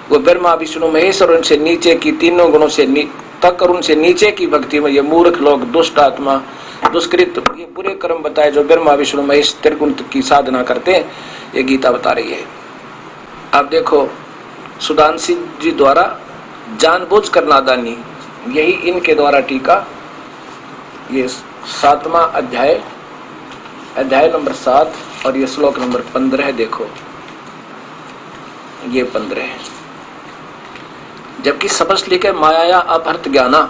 वो ब्रह्मा विष्णु महेश और उनसे नीचे की तीनों गुणों से तक और उनसे नीचे की भक्ति में ये मूर्ख लोग, दुष्ट आत्मा, दुष्कृत, ये बुरे कर्म बताए जो ब्रह्मा विष्णु महेश त्रिगुण की साधना करते हैं, ये गीता बता रही है। अब देखो सुधांशु जी द्वारा जानबूझ कर नादानी, यही इनके द्वारा टीका, ये 7वां अध्याय, अध्याय नंबर 7 और ये श्लोक नंबर 15 देखो, ये 15 है। जबकि स्पष्ट लिखे माया अपहृत ज्ञाना,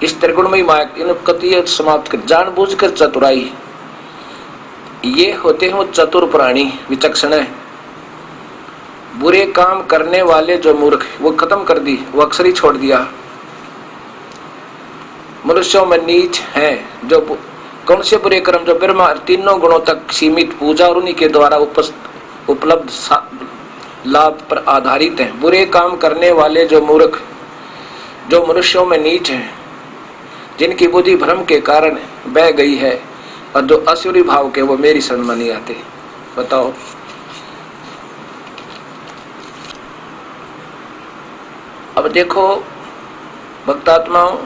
इस त्रिगुणमयी माया इन समाप्त कर जानबूझकर चतुराई, ये होते हैं वो चतुर प्राणी, विचक्षण है। बुरे काम करने वाले जो मूर्ख, वो खत्म कर दी, वो अक्षर ही छोड़ दिया। मनुष्यों में नीच हैं, जो कौन से बुरे कर्म? जो ब्रह्मा तीनों गुणों तक सीमित पूजा और उन्हीं के द्वारा उपलब्ध लाभ पर आधारित हैं। बुरे काम करने वाले जो मूर्ख, जो मनुष्यों में नीच हैं, जिनकी बुद्धि भ्रम के कारण बह गई है और जो असुरी भाव के, वो मेरी शरण में नहीं आते। बताओ, अब देखो भक्तात्माओं,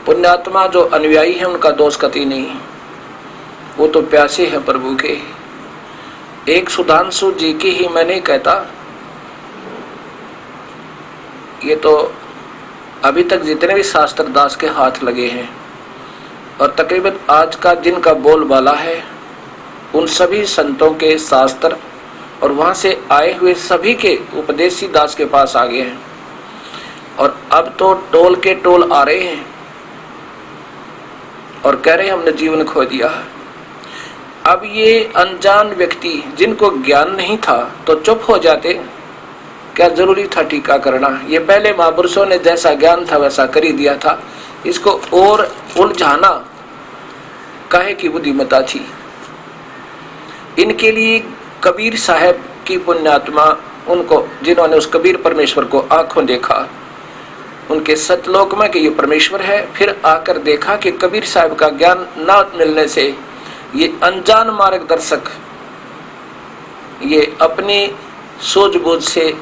पुण्यात्मा जो अनुयायी है उनका दोष कति नहीं, वो तो प्यासे हैं प्रभु के। एक सुधांशु जी की ही मैं नहीं कहता, ये तो अभी तक जितने भी शास्त्र दास के हाथ लगे हैं और तकरीबन आज का जिनका बोलबाला है, उन सभी संतों के शास्त्र और वहां से आए हुए सभी के उपदेशी दास के पास आ गए हैं। और अब तो टोल के टोल आ रहे हैं और कह रहे हैं हमने जीवन खो दिया। अब ये अनजान व्यक्ति जिनको ज्ञान नहीं था तो चुप हो जाते, क्या जरूरी था टीका करना? ये पहले महापुरुषों ने जैसा ज्ञान था वैसा कर ही दिया था, इसको और उलझाना काहे की बुद्धिमत्ता थी? इनके लिए कबीर साहब की पुण्यात्मा, उनको जिन्होंने उस कबीर परमेश्वर को आंखों देखा, उनके सतलोक में कि ये परमेश्वर है, फिर आकर देखा कि कबीर साहब का ज्ञान न मिलने से ये अनजान मार्गदर्शक ये अपनी सूझबूझ से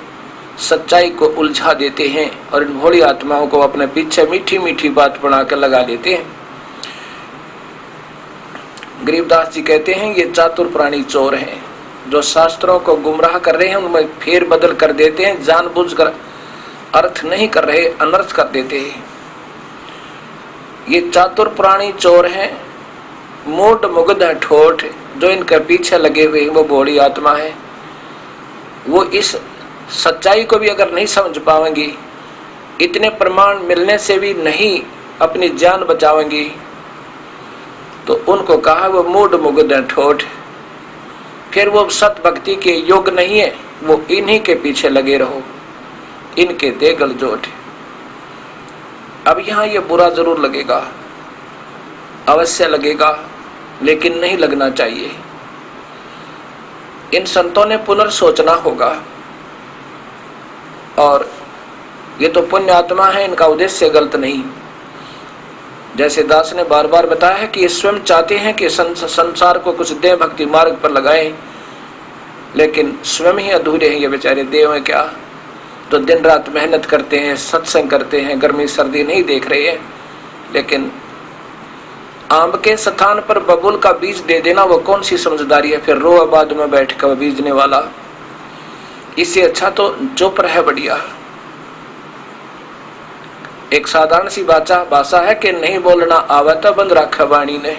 सच्चाई को उलझा देते हैं और इन भोली आत्माओं को अपने पीछे मीठी मीठी बात बनाकर लगा देते हैं। गरीबदास जी कहते हैं ये चातुर प्राणी चोर हैं, जो शास्त्रों को गुमराह कर रहे हैं, उनमें फेर बदल कर देते हैं, जानबूझकर अर्थ नहीं कर रहे, अनर्थ कर देते हैं। ये चातुर प्राणी चोर हैं, मूढ़ मुग्ध है ठोठ, जो इनके पीछे लगे हुए हैं वो भोली आत्मा है। वो इस सच्चाई को भी अगर नहीं समझ पाएंगी, इतने प्रमाण मिलने से भी नहीं अपनी जान बचाएंगी, तो उनको कहा वो मूढ़ मुग्ध है ठोठ। फिर वो सत भक्ति के योग नहीं है, वो इन्हीं के पीछे लगे रहो, इनके दे गलजोट। अब यहां ये बुरा जरूर लगेगा, अवश्य लगेगा, लेकिन नहीं लगना चाहिए। इन संतों ने पुनर्सोचना होगा, और ये तो पुण्य आत्मा है, इनका उद्देश्य गलत नहीं। जैसे दास ने बार बार बताया है कि ये स्वयं चाहते हैं कि संसार को कुछ देह भक्ति मार्ग पर लगाएं, लेकिन स्वयं ही अधूरे हैं ये बेचारे। देव हैं क्या, तो दिन रात मेहनत करते हैं, सत्संग करते हैं, गर्मी सर्दी नहीं देख रहे हैं, लेकिन आम के स्थान पर बबूल का बीज दे देना वो कौन सी समझदारी है। फिर रो आबाद में बैठ कर बीजने वाला, इससे अच्छा तो चुप रहे बढ़िया। एक साधारण सी भाषा है कि नहीं बोलना आवता बंद रखा वाणी ने।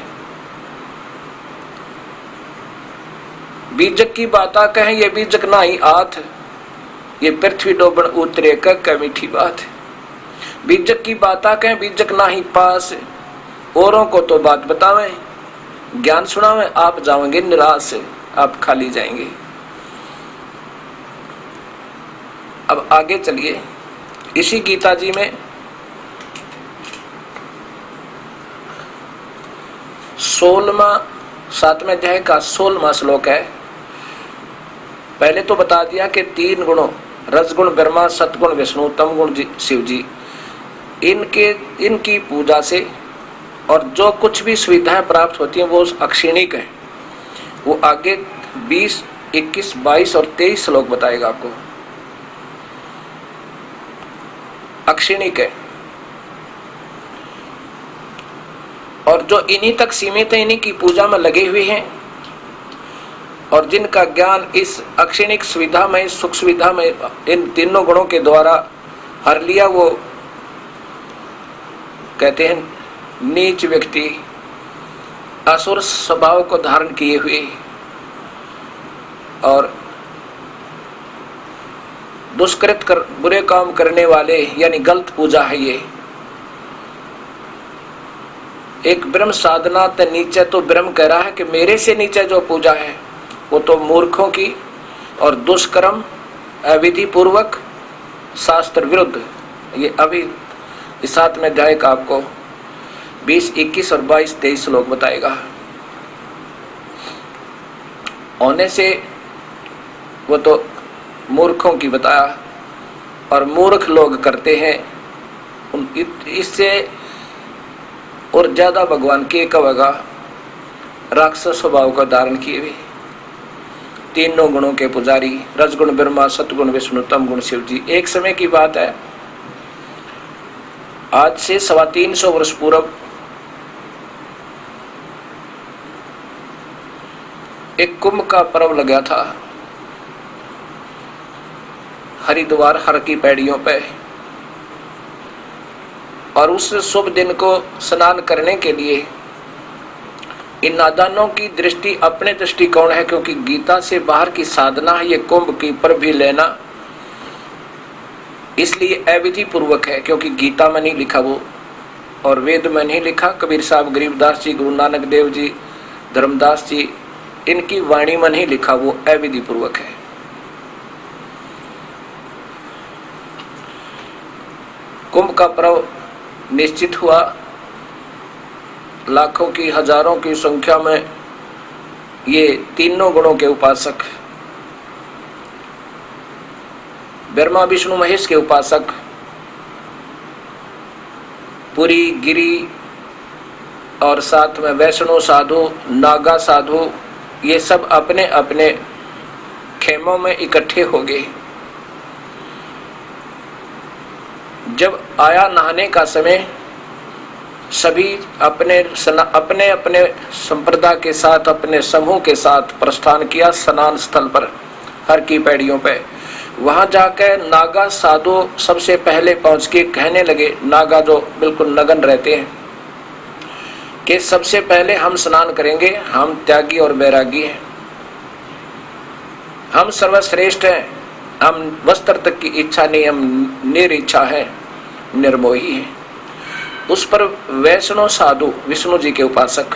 बीजक की बाता कहे ये बीजक ना ही आथ, ये पृथ्वी डोबन उतरे का मीठी बात। बीजक की बाता कहे बीजक ना ही पास, औरों को तो बात बतावें, ज्ञान सुनावें, आप जाओगे निराश, आप खाली जाएंगे। अब आगे चलिए, इसी गीता जी में 7वें अध्याय का 16वां श्लोक है। पहले तो बता दिया कि 3 गुणों, रजगुण ब्रह्मा, सतगुण विष्णु, तमगुण शिव जी, इनकी पूजा से और जो कुछ भी सुविधाएं प्राप्त होती हैं वो अक्षीणिक है। वो आगे 20, 21, 22 और 23 श्लोक बताएगा आपको। अक्षीणिक है, और जो इन्हीं तक सीमित है, इन्हीं की पूजा में लगे हुए हैं, और जिनका ज्ञान इस अक्षीणिक सुविधा में, सुख सुविधा में इन तीनों गुणों के द्वारा हर लिया, वो कहते हैं नीच व्यक्ति, असुर स्वभाव को धारण किए हुए और दुष्कृत बुरे काम करने वाले, यानी गलत पूजा है ये। एक ब्रह्म साधना ते नीचे, तो ब्रह्म कह रहा है कि मेरे से नीचे जो पूजा है वो तो मूर्खों की और दुष्कर्म अविधि पूर्वक शास्त्र विरुद्ध। ये अभी इस 7वें अध्याय का आपको 20, 21 और 22, 23 श्लोक बताएगा। होने से वो तो मूर्खों की बताया, और मूर्ख लोग करते हैं इससे और ज्यादा भगवान के कवेगा राक्षस स्वभाव का धारण किए हुए, तीनों गुणों के पुजारी, रजगुण ब्रह्मा, सतगुण विष्णु, तमगुण शिव जी। एक समय की बात है, आज से 350 वर्ष पूर्व एक कुंभ का पर्व लगा था हरिद्वार हर की पैड़ियों पे, और उस शुभ दिन को स्नान करने के लिए इन नादानों की दृष्टि अपने दृष्टिकोण है, क्योंकि गीता से बाहर की साधना है ये कुंभ की पर भी लेना, इसलिए अविधि पूर्वक है, क्योंकि गीता में नहीं लिखा वो, और वेद में नहीं लिखा। कबीर साहब, गरीबदास जी, गुरु नानक देव जी, धर्मदास जी, इनकी वाणी में नहीं लिखा, वो अविधि पूर्वक है। कुंभ का पर्व निश्चित हुआ, लाखों की हजारों की संख्या में ये तीनों गुणों के उपासक, ब्रह्मा विष्णु महेश के उपासक, पुरी गिरी और साथ में वैष्णो साधु, नागा साधु, ये सब अपने अपने खेमों में इकट्ठे हो गए। जब आया नहाने का समय, सभी अपने अपने संप्रदाय के साथ, अपने समूह के साथ प्रस्थान किया स्नान स्थल पर हर की पैड़ियों पे। वहां जाकर नागा साधु सबसे पहले पहुंच के कहने लगे, नागा जो बिल्कुल नगन रहते हैं, कि सबसे पहले हम स्नान करेंगे, हम त्यागी और बैरागी हैं, हम सर्वश्रेष्ठ हैं, हम वस्त्र तक की इच्छा नहीं, हम निरिच्छा है, निर्मोही है। उस पर वैष्णो साधु, विष्णु जी के उपासक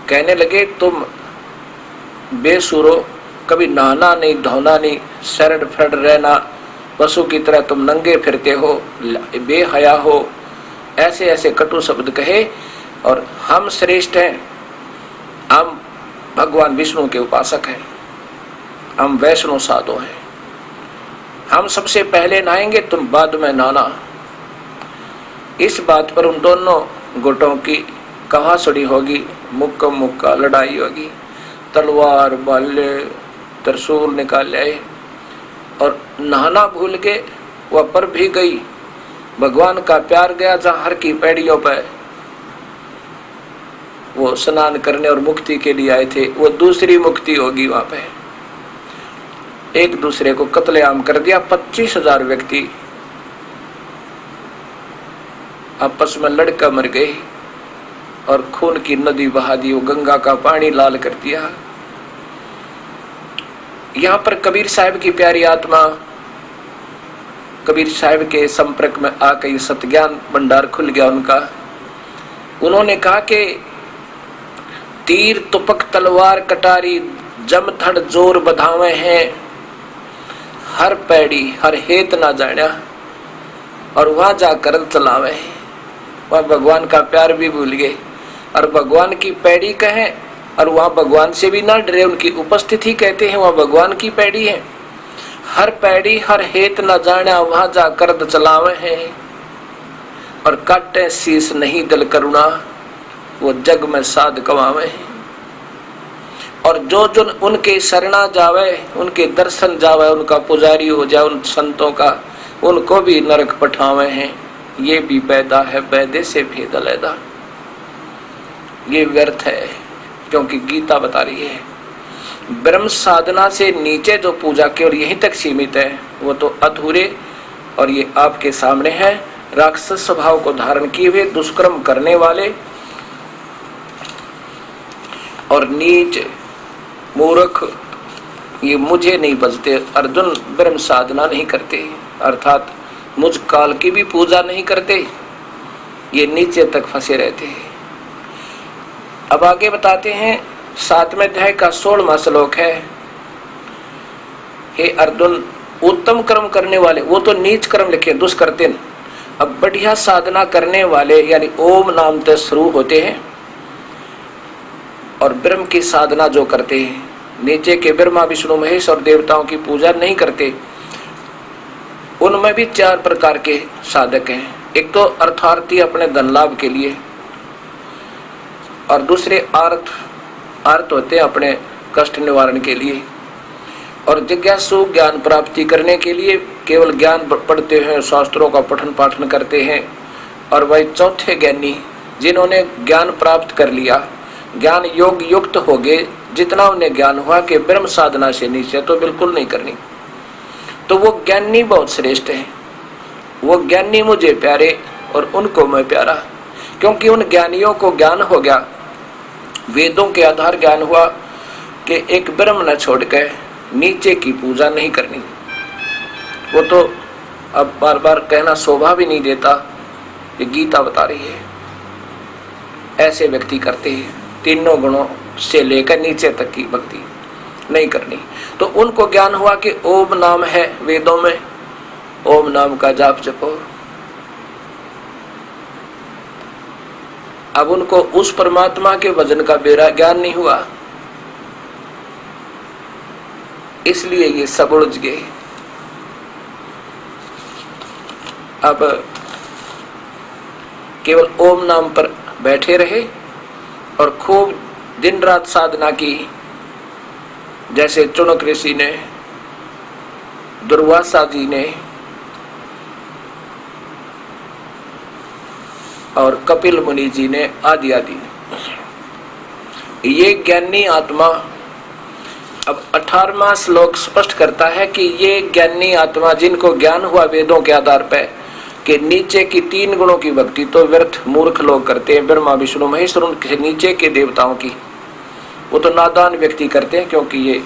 कहने लगे, तुम बेसुरो, कभी नहाना नहीं धोना नहीं, सरड फरड रहना, पशु की तरह तुम नंगे फिरते हो, बेहया हो, ऐसे ऐसे कटु शब्द कहे। और हम श्रेष्ठ हैं, हम भगवान विष्णु के उपासक हैं, हम वैष्णव साधु हैं, हम सबसे पहले नहाएंगे, तुम बाद में नहाना। इस बात पर उन दोनों गुटों की कहासुनी होगी, मुक्का मुक्का लड़ाई होगी, तलवार भाले त्रिशूल निकाल आए और नहाना भूल गए। वह पर भी गई, भगवान का प्यार गया जहाँ हर की पैड़ियों पर वो स्नान करने और मुक्ति के लिए आए थे, वो दूसरी मुक्ति होगी। वहां पे एक दूसरे को कत्लेआम कर दिया, 25,000 व्यक्ति आपस में लड़कर मर गए और खून की नदी बहा दी, वो गंगा का पानी लाल कर दिया। यहाँ पर कबीर साहब की प्यारी आत्मा कबीर साहब के संपर्क में आकर सतज्ञान भंडार खुल गया उनका। उन्होंने कहा कि तीर तुपक तलवार कटारी जम धड़ जोर बधावे हैं, हर पैड़ी हर हेत ना जाना, और वहां जाकर चलावे। वह भगवान का प्यार भी भूल गए और भगवान की पैड़ी कहें, और वहां भगवान से भी ना डरे, उनकी उपस्थिति कहते हैं वहां भगवान की पैड़ी है। हर पैड़ी हर हेत न जाना, वहां जाकर चलावे हैं, और काटे शीस नहीं दल करुणा, वो जग में साध कमावे। और जो जो उनके शरणा जावे, उनके दर्शन जावे, उनका पुजारी हो जाए उन संतों का, उनको भी नरक पठावे हैं। ये भी पैदा है पैदे से भेद अलैदा, ये व्यर्थ है, क्योंकि गीता बता रही है ब्रह्म साधना से नीचे जो पूजा केवल यहीं तक सीमित है वो तो अधूरे। और ये आपके सामने है, राक्षस स्वभाव को धारण किए हुए दुष्कर्म करने वाले और नीच मूर्ख, ये मुझे नहीं बजते। अर्जुन ब्रह्म साधना नहीं करते, अर्थात मुझ काल की भी पूजा नहीं करते, ये नीचे तक फंसे रहते हैं। अब आगे बताते हैं 7वें अध्याय का 16वां श्लोक है। हे अर्जुन, उत्तम कर्म करने वाले, वो तो नीच कर्म लिखे दुष्कर्तिन, अब बढ़िया साधना करने वाले यानी ओम नाम से शुरू होते हैं और ब्रह्म की साधना जो करते हैं, नीचे के ब्रह्मा विष्णु महेश और देवताओं की पूजा नहीं करते, उनमें भी 4 प्रकार के साधक हैं। एक तो अर्थार्थी अपने धन लाभ के लिए, और दूसरे अर्थ होते हैं अपने कष्ट निवारण के लिए, और जिज्ञासु ज्ञान प्राप्ति करने के लिए केवल ज्ञान पढ़ते हैं, शास्त्रों का पठन पाठन करते हैं। और वही चौथे ज्ञानी जिन्होंने ज्ञान प्राप्त कर लिया, ज्ञान योग युक्त हो गए, जितना उन्हें ज्ञान हुआ कि ब्रह्म साधना से नीचे तो बिल्कुल नहीं करनी, तो वो ज्ञानी बहुत श्रेष्ठ है। वो ज्ञानी मुझे प्यारे और उनको मैं प्यारा, क्योंकि उन ज्ञानियों को ज्ञान हो गया, वेदों के आधार ज्ञान हुआ कि एक ब्रह्म न छोड़ के नीचे की पूजा नहीं करनी। वो तो अब बार बार कहना शोभा भी नहीं देता, ये गीता बता रही है। ऐसे व्यक्ति करते हैं, तीनों गुणों से लेकर नीचे तक की भक्ति नहीं करनी। तो उनको ज्ञान हुआ कि ओम नाम है वेदों में, ओम नाम का जाप जपो। अब उनको उस परमात्मा के वजन का बेरा ज्ञान नहीं हुआ, इसलिए ये सब उलझ गए। अब केवल ओम नाम पर बैठे रहे और खूब दिन रात साधना की, जैसे चुनक ऋषि ने, दुर्वासा जी ने और कपिल मुनि जी ने, आदि आदि। ये ज्ञानी आत्मा, अब 18वां श्लोक स्पष्ट करता है कि ये ज्ञानी आत्मा जिनको ज्ञान हुआ वेदों के आधार पर कि नीचे की 3 गुणों की भक्ति तो व्यर्थ मूर्ख लोग करते हैं, ब्रह्मा विष्णु महेश, और उनके नीचे के देवताओं की वो तो नादान व्यक्ति करते हैं, क्योंकि ये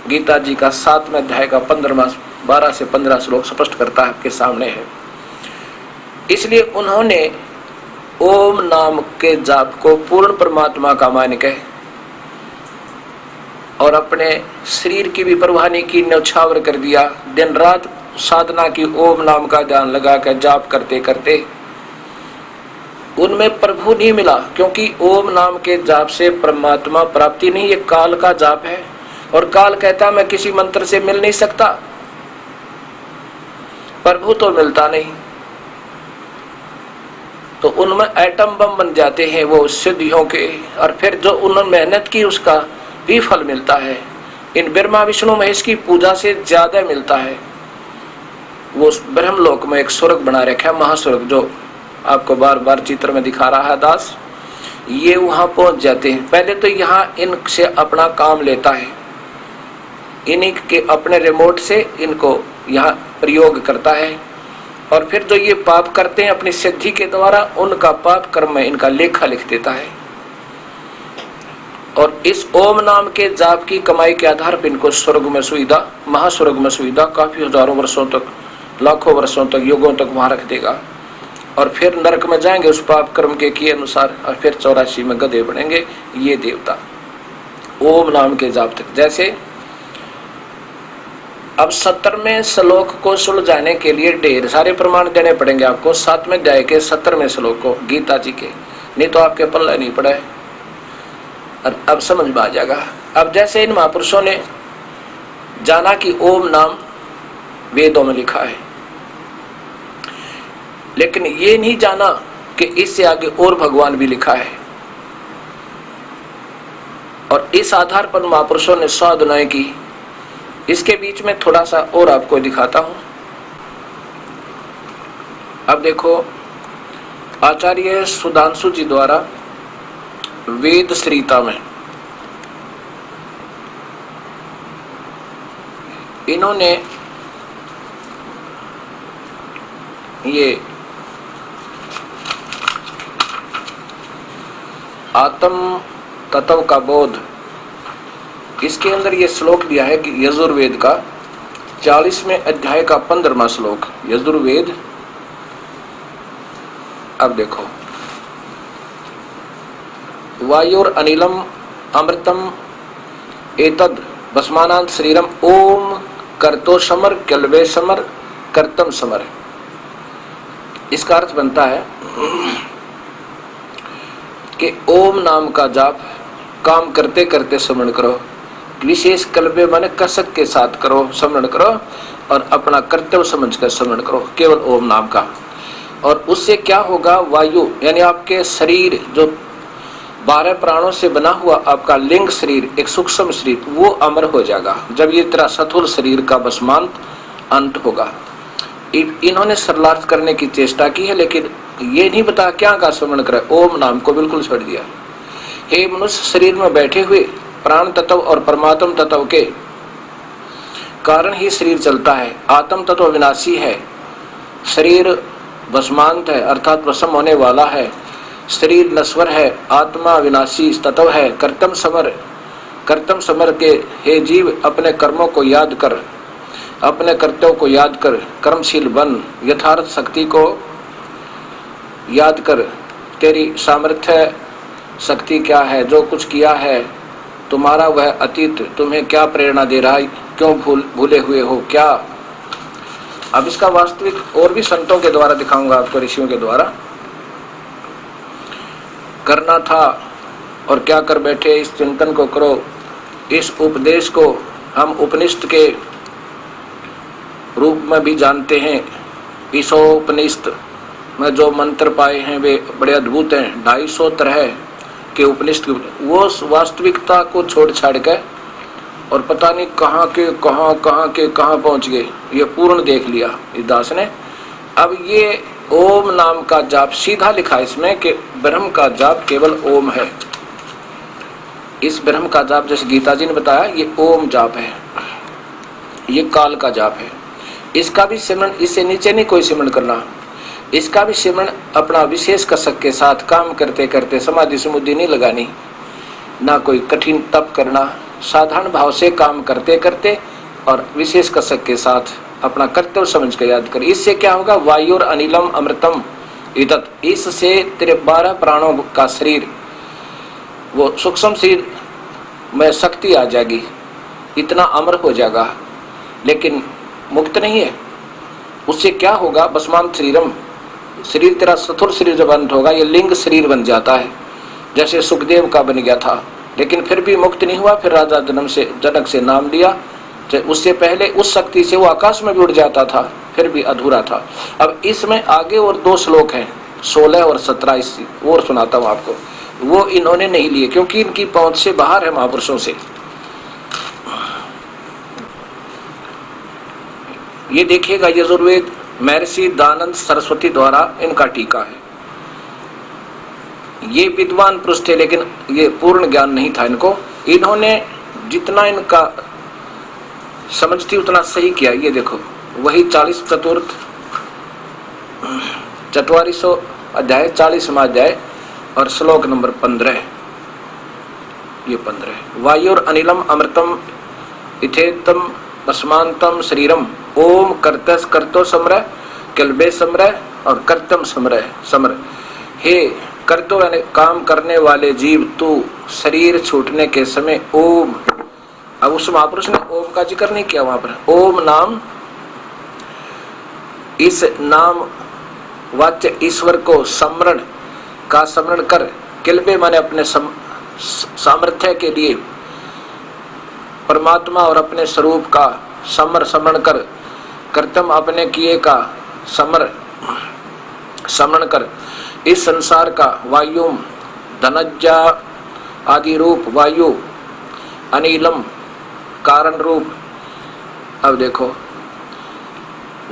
गीता जी का 7वें अध्याय का 12 से 15 श्लोक स्पष्ट करता है, आपके सामने है। इसलिए उन्होंने ओम नाम के जाप को पूर्ण परमात्मा का मान के और अपने शरीर की भी परवाह नहीं की, न्यौछावर कर दिया। दिन रात साधना की, ओम नाम का ध्यान लगा कर जाप करते करते उनमें प्रभु नहीं मिला, क्योंकि ओम नाम के जाप से परमात्मा प्राप्ति नहीं, ये काल का जाप है। और काल कहता मैं किसी मंत्र से मिल नहीं सकता, प्रभु तो मिलता नहीं। तो उनमें एटम बम बन जाते हैं वो सिद्धियों के, और फिर जो उन्होंने मेहनत की उसका भी फल मिलता है। इन ब्रह्मा विष्णु महेश की पूजा से ज्यादा मिलता है। वो ब्रह्मलोक में एक स्वर्ग बना रखा है, महास्वर्ग, जो आपको बार बार चित्र में दिखा रहा है दास। ये वहां पहुंच जाते हैं। पहले तो यहाँ इनसे अपना काम लेता है, इन्हीं के अपने रिमोट से इनको यहाँ प्रयोग करता है, और फिर जो ये पाप करते हैं अपनी सिद्धि के द्वारा, उनका पाप कर्म में इनका लेखा लिख देता है। और इस ओम नाम के जाप की कमाई के आधार पर इनको स्वर्ग में सुविधा, महास्वर्ग में सुविधा काफी हजारों वर्षों तक, लाखों वर्षों तक, युगों तक वहां रख देगा। और फिर नरक में जाएंगे उस पाप कर्म के अनुसार, और फिर 84 में गधे बनेंगे ये देवता ओम नाम के जाप तक। जैसे अब 70वें श्लोक को सुलझाने के लिए ढेर सारे प्रमाण देने पड़ेंगे आपको। 7वें अध्याय के 70वें श्लोक को गीता जी के, नहीं तो आपके पल्ला नहीं पड़ा है। अब समझ में आ जाएगा। अब जैसे इन महापुरुषों ने जाना कि ओम नाम वेदों में लिखा है, लेकिन ये नहीं जाना कि इससे आगे और भगवान भी लिखा है। और इस आधार पर महापुरुषों ने साधनाएं की। इसके बीच में थोड़ा सा और आपको दिखाता हूं। अब देखो, आचार्य सुधांशु जी द्वारा वेद श्रीता में इन्होंने ये आत्म तत्व का बोध, इसके अंदर ये श्लोक दिया है कि यजुर्वेद का 40वें अध्याय का 15वां श्लोक, यजुर्वेद। अब देखो, वायुर अनिलम अमृतम एतद भस्मानांत शरीरम ओम कर्तो समर कल्वे समर कर्तम समर। इसका अर्थ बनता है कि ओम नाम का जाप काम करते करते स्मरण करो, विशेष कल्बे माने कसक के साथ करो, स्मरण करो, और अपना कर्तव्य समझकर स्मरण करो केवल ओम नाम का। और उससे क्या होगा, वायु यानी आपके शरीर जो 12 प्राणों से बना हुआ आपका लिंग शरीर, एक सूक्ष्म शरीर, वो अमर हो जाएगा जब ये तेरा स्थूल शरीर का भस्मांत अंत होगा। इन्होंने सरलार्थ करने की चेष्टा की है, लेकिन ये नहीं बता क्या का स्मरण करे, ओम नाम को बिल्कुल छोड़ दिया। हे मनुष्य, शरीर में बैठे हुए प्राण तत्व और परमात्म तत्व के कारण ही शरीर चलता है। आत्म तत्व विनाशी है, शरीर भस्मांत है अर्थात भस्म होने वाला है, शरीर नश्वर है, आत्मा विनाशी तत्व है। कर्तम समर के हे जीव, अपने कर्मों को याद कर, अपने कर्तव्य को याद कर, कर्मशील बन, यथार्थ शक्ति को याद कर। तेरी सामर्थ्य शक्ति क्या है, जो कुछ किया है तुम्हारा वह अतीत तुम्हें क्या प्रेरणा दे रहा है, क्यों भूले हुए हो क्या। अब इसका वास्तविक और भी संतों के द्वारा दिखाऊंगा आपको, ऋषियों के द्वारा करना था और क्या कर बैठे, इस चिंतन को करो। इस उपदेश को हम उपनिषद के रूप में भी जानते हैं। ईशोपनिषद में जो मंत्र पाए हैं वे बड़े अद्भुत हैं। 250 तरह के उपनिषद, वो वास्तविकता को छोड़ छाड़ के और पता नहीं कहाँ के कहाँ पहुँच गए, ये पूर्ण देख लिया इस दास ने। अब ये ओम नाम का जाप सीधा लिखा इसमें कि ब्रह्म का जाप केवल ओम है। इस ब्रह्म का जाप जैसे गीता जी ने बताया, ये ओम जाप है, ये काल का जाप है। इसका भी सिमरण, इससे नीचे नहीं कोई सिमरण करना, इसका भी सिमरण अपना विशेष कसक के साथ काम करते करते, समाधि समुद्धि नहीं लगानी, ना कोई कठिन तप करना, साधारण भाव से काम करते करते और विशेष कसक के साथ अपना कर्तव्य समझ कर याद कर। इससे क्या होगा, वायु और अनिलम अमृतम इदत, इससे तेरे 12 प्राणों का शरीर, वो सूक्ष्म शरीर में शक्ति आ जाएगी, इतना अमर हो जाएगा, लेकिन मुक्त नहीं है। उससे क्या होगा? भस्मांत शरीरम, शरीर तेरा स्थूल शरीर जब अंत होगा, ये लिंग शरीर बन जाता है, जैसे सुखदेव का बन गया था, लेकिन फिर भी मुक्त नहीं हुआ। फिर राजा जनक से नाम लिया। उससे पहले उस शक्ति से वो आकाश में भी उड़ जाता था, फिर भी अधूरा था। अब इसमें आगे और 2 श्लोक हैं, 16 और 17, इस और सुनाता हूँ आपको। वो इन्होंने नहीं लिए क्योंकि इनकी पहुंच से बाहर है महापुरुषों से। ये देखिएगा, यजुर्वेद महर्षि दयानंद सरस्वती द्वारा इनका टीका है। ये विद्वान पुरुष थे, लेकिन ये पूर्ण ज्ञान नहीं था इनको। इन्होंने जितना इनका समझ थी उतना सही किया। ये देखो, वही 40 चतुर्थ 4400 अध्याय, 40वां अध्याय और श्लोक नंबर 15। ये 15, वायुर अनिलम अमृतम इथेतम भस्मांतम शरीरम ओम कर्तस कर्तो समरह कल्बे समरह और कर्तम समरह। हे कर्तो यानी काम करने वाले जीव, तू शरीर छूटने के समय ओम। अब उस महापुरुष ने ओम का जिक्र नहीं किया वहां पर। ओम नाम, इस नाम वाच्य ईश्वर को स्मरण कर, किल्बे माने अपने सामर्थ्य के लिए परमात्मा और अपने स्वरूप का स्मरण कर, कर्तम अपने किए का स्मरण कर, इस संसार का वायुम धनज्जा आदि रूप वायु, अनिलम कारण रूप। अब देखो,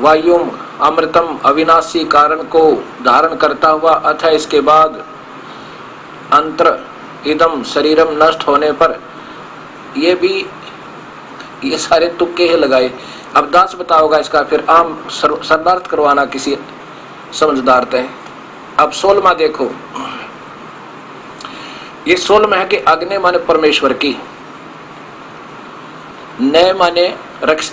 वायुम अमृतम अविनाशी कारण को धारण करता हुआ, अथा इसके बाद अंतर इदम शरीरम नष्ट होने पर। ये भी, ये सारे तुक्के ही लगाए। अब दास बताओगा इसका, फिर आम शब्दार्थ करवाना किसी समझदार थे। अब 16वां देखो, ये 16वां है कि अग्नि माने परमेश्वर की, नय माने रक्ष,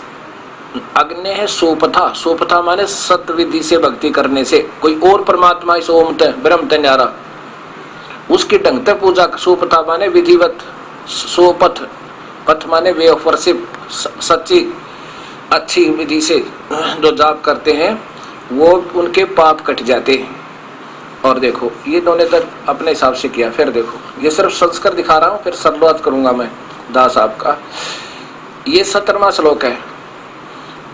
अग्नि है सोपथा माने सत्य विधि से भक्ति करने से। कोई और परमात्मा इस ओम ते ब्रह्म ते न्यारा, उसकी ढंग ते पूजा। सोपथा माने विधिवत, सोपथ, पथ माने वे ऑफ वर्शिप, सच्ची अच्छी विधि से जो जाप करते हैं वो उनके पाप कट जाते हैं। और देखो, ये दोनों तक अपने हिसाब से किया। फिर देखो, ये सिर्फ संस्कार दिखा रहा हूँ, फिर शुरुआत करूंगा मैं दास आपका। ये 17वां श्लोक है।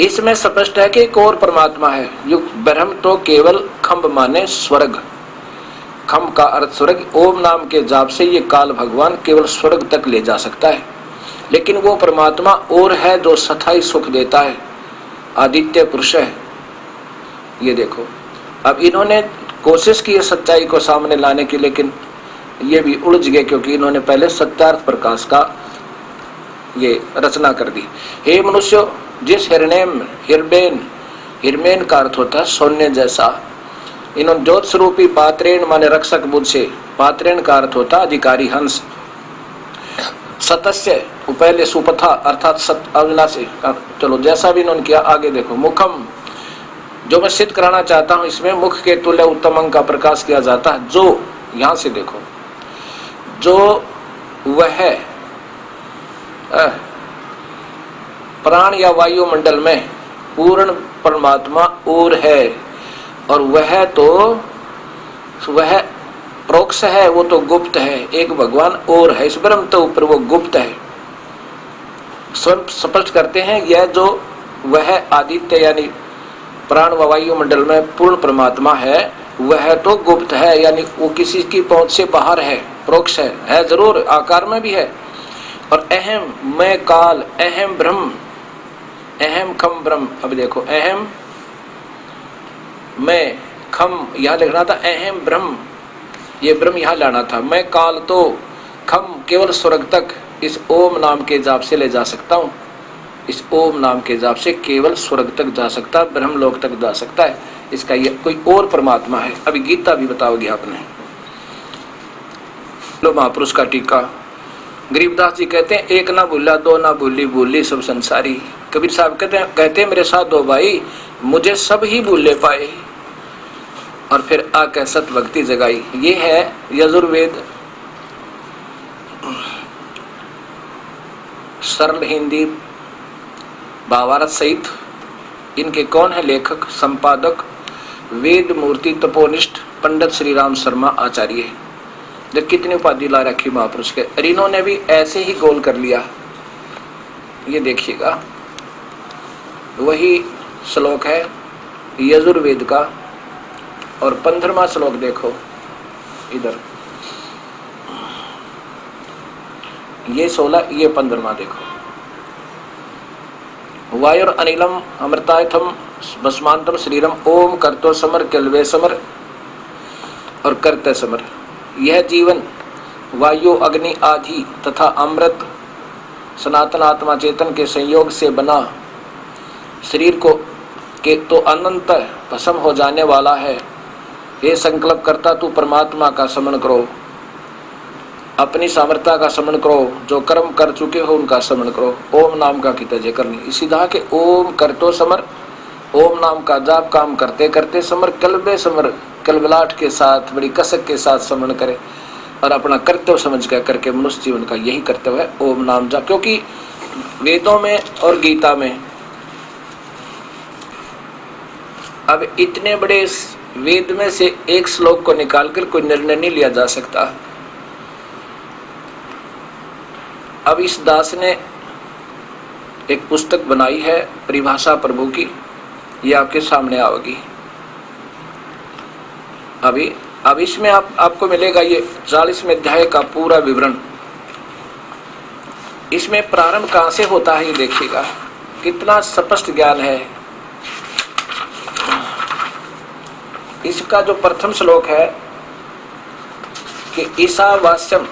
इसमें स्पष्ट है कि एक और परमात्मा है। युग ब्रह्म तो केवल खम्भ माने स्वर्ग, खम्भ का अर्थ स्वर्ग। ओम नाम के जाप से ये काल भगवान केवल स्वर्ग तक ले जा सकता है, लेकिन वो परमात्मा और है जो सथाई सुख देता है, आदित्य पुरुष है। ये देखो, अब इन्होंने कोशिश की है सच्चाई को सामने लाने की, लेकिन ये भी उलझ गए क्योंकि इन्होंने पहले सत्यार्थ प्रकाश का ये रचना कर दी। हे मनुष्य, जिस हिरमेन का अर्थ होता है सोने जैसा, इन्होंने ज्योत स्वरूपी पात्रेण माने रक्षक बुद्ध से, पात्रेण का अर्थ होता अधिकारी हंस। सतस्य पहले सुपथा अर्थात सत्य अविनाशी। चलो जैसा भी इन्होंने किया, आगे देखो। मुखम, जो मैं सिद्ध कराना चाहता हूं, इसमें मुख के तुल्य उत्तम अंग का प्रकाश किया जाता है। जो यहां से देखो, जो वह प्राण या वायुमंडल में पूर्ण परमात्मा और है, और वह प्रोक्ष है, वो तो गुप्त है। एक भगवान और है, इस ब्रह्म तो ऊपर वो गुप्त है। स्वयं स्पष्ट करते हैं, यह जो वह आदित्य यानी प्राण व वायुमंडल में पूर्ण परमात्मा है, वह तो गुप्त है, यानी वो किसी की पहुंच से बाहर है, प्रोक्ष है जरूर, आकार में भी है। और अहम मैं काल, अहम ब्रह्म, अहम खम ब्रह्म। अब देखो, अहम मैं खम यहां लिखना था, अहम ब्रह्म, ये ब्रह्म यहां लाना था। मैं काल तो खम केवल स्वर्ग तक इस ओम नाम के जाप से ले जा सकता हूं। इस ओम नाम के जाप से केवल स्वर्ग तक जा सकता है, ब्रह्म लोक तक जा सकता है। इसका ये कोई और परमात्मा है। अभी गीता भी बताओगे आपने। लो महापुरुष का टीका। गरीबदास जी कहते हैं, एक ना भूला दो ना भूली, भूली सब संसारी। कबीर साहब कहते हैं मेरे साथ दो भाई, मुझे सब ही भूले पाए, और फिर आके सत भक्ति जगाई। ये है यजुर्वेद सरल हिंदी भावार्थ सहित। इनके कौन है लेखक संपादक? वेद मूर्ति तपोनिष्ठ पंडित श्री राम शर्मा आचार्य। जब कितनी उपाधि ला रखी महापुरुष के, और इन्होंने भी ऐसे ही गोल कर लिया। ये देखिएगा, वही श्लोक है यजुर्वेद का, और 15वां श्लोक देखो इधर, ये 16, ये 15वां देखो। वायुर अनिलम अमृतायथम भस्मांतम शरीरम ओम करतो समर कल्वे समर और करते समर। यह जीवन वायु अग्नि आदि तथा अमृत सनातन आत्मा चेतन के संयोग से बना शरीर को के तो अनंत भस्म हो जाने वाला है। ये संकल्प करता तू परमात्मा का स्मरण करो, अपनी सामर्थ्य का स्मरण करो, जो कर्म कर चुके हो उनका स्मरण करो। ओम नाम का की तजे करनी। इसी तरह के ओम करतो समर, ओम नाम का जाप काम करते करते समर, कल्बे समर, कलबलाट के साथ बड़ी कसक के साथ स्मरण करे और अपना कर्तव्य समझ कर करके मनुष्य जीवन का यही कर्तव्य है ओम नाम जाप। क्योंकि वेदों में और गीता में अब इतने बड़े वेद में से एक श्लोक को निकालकर कोई निर्णय नहीं लिया जा सकता। अब इस दास ने एक पुस्तक बनाई है परिभाषा प्रभु की, ये आपके सामने आएगी अभी। अब इसमें आपको मिलेगा ये 40वें अध्याय का पूरा विवरण। इसमें प्रारंभ कहां से होता है ये देखिएगा, कितना स्पष्ट ज्ञान है। इसका जो प्रथम श्लोक है कि ईशावास्यम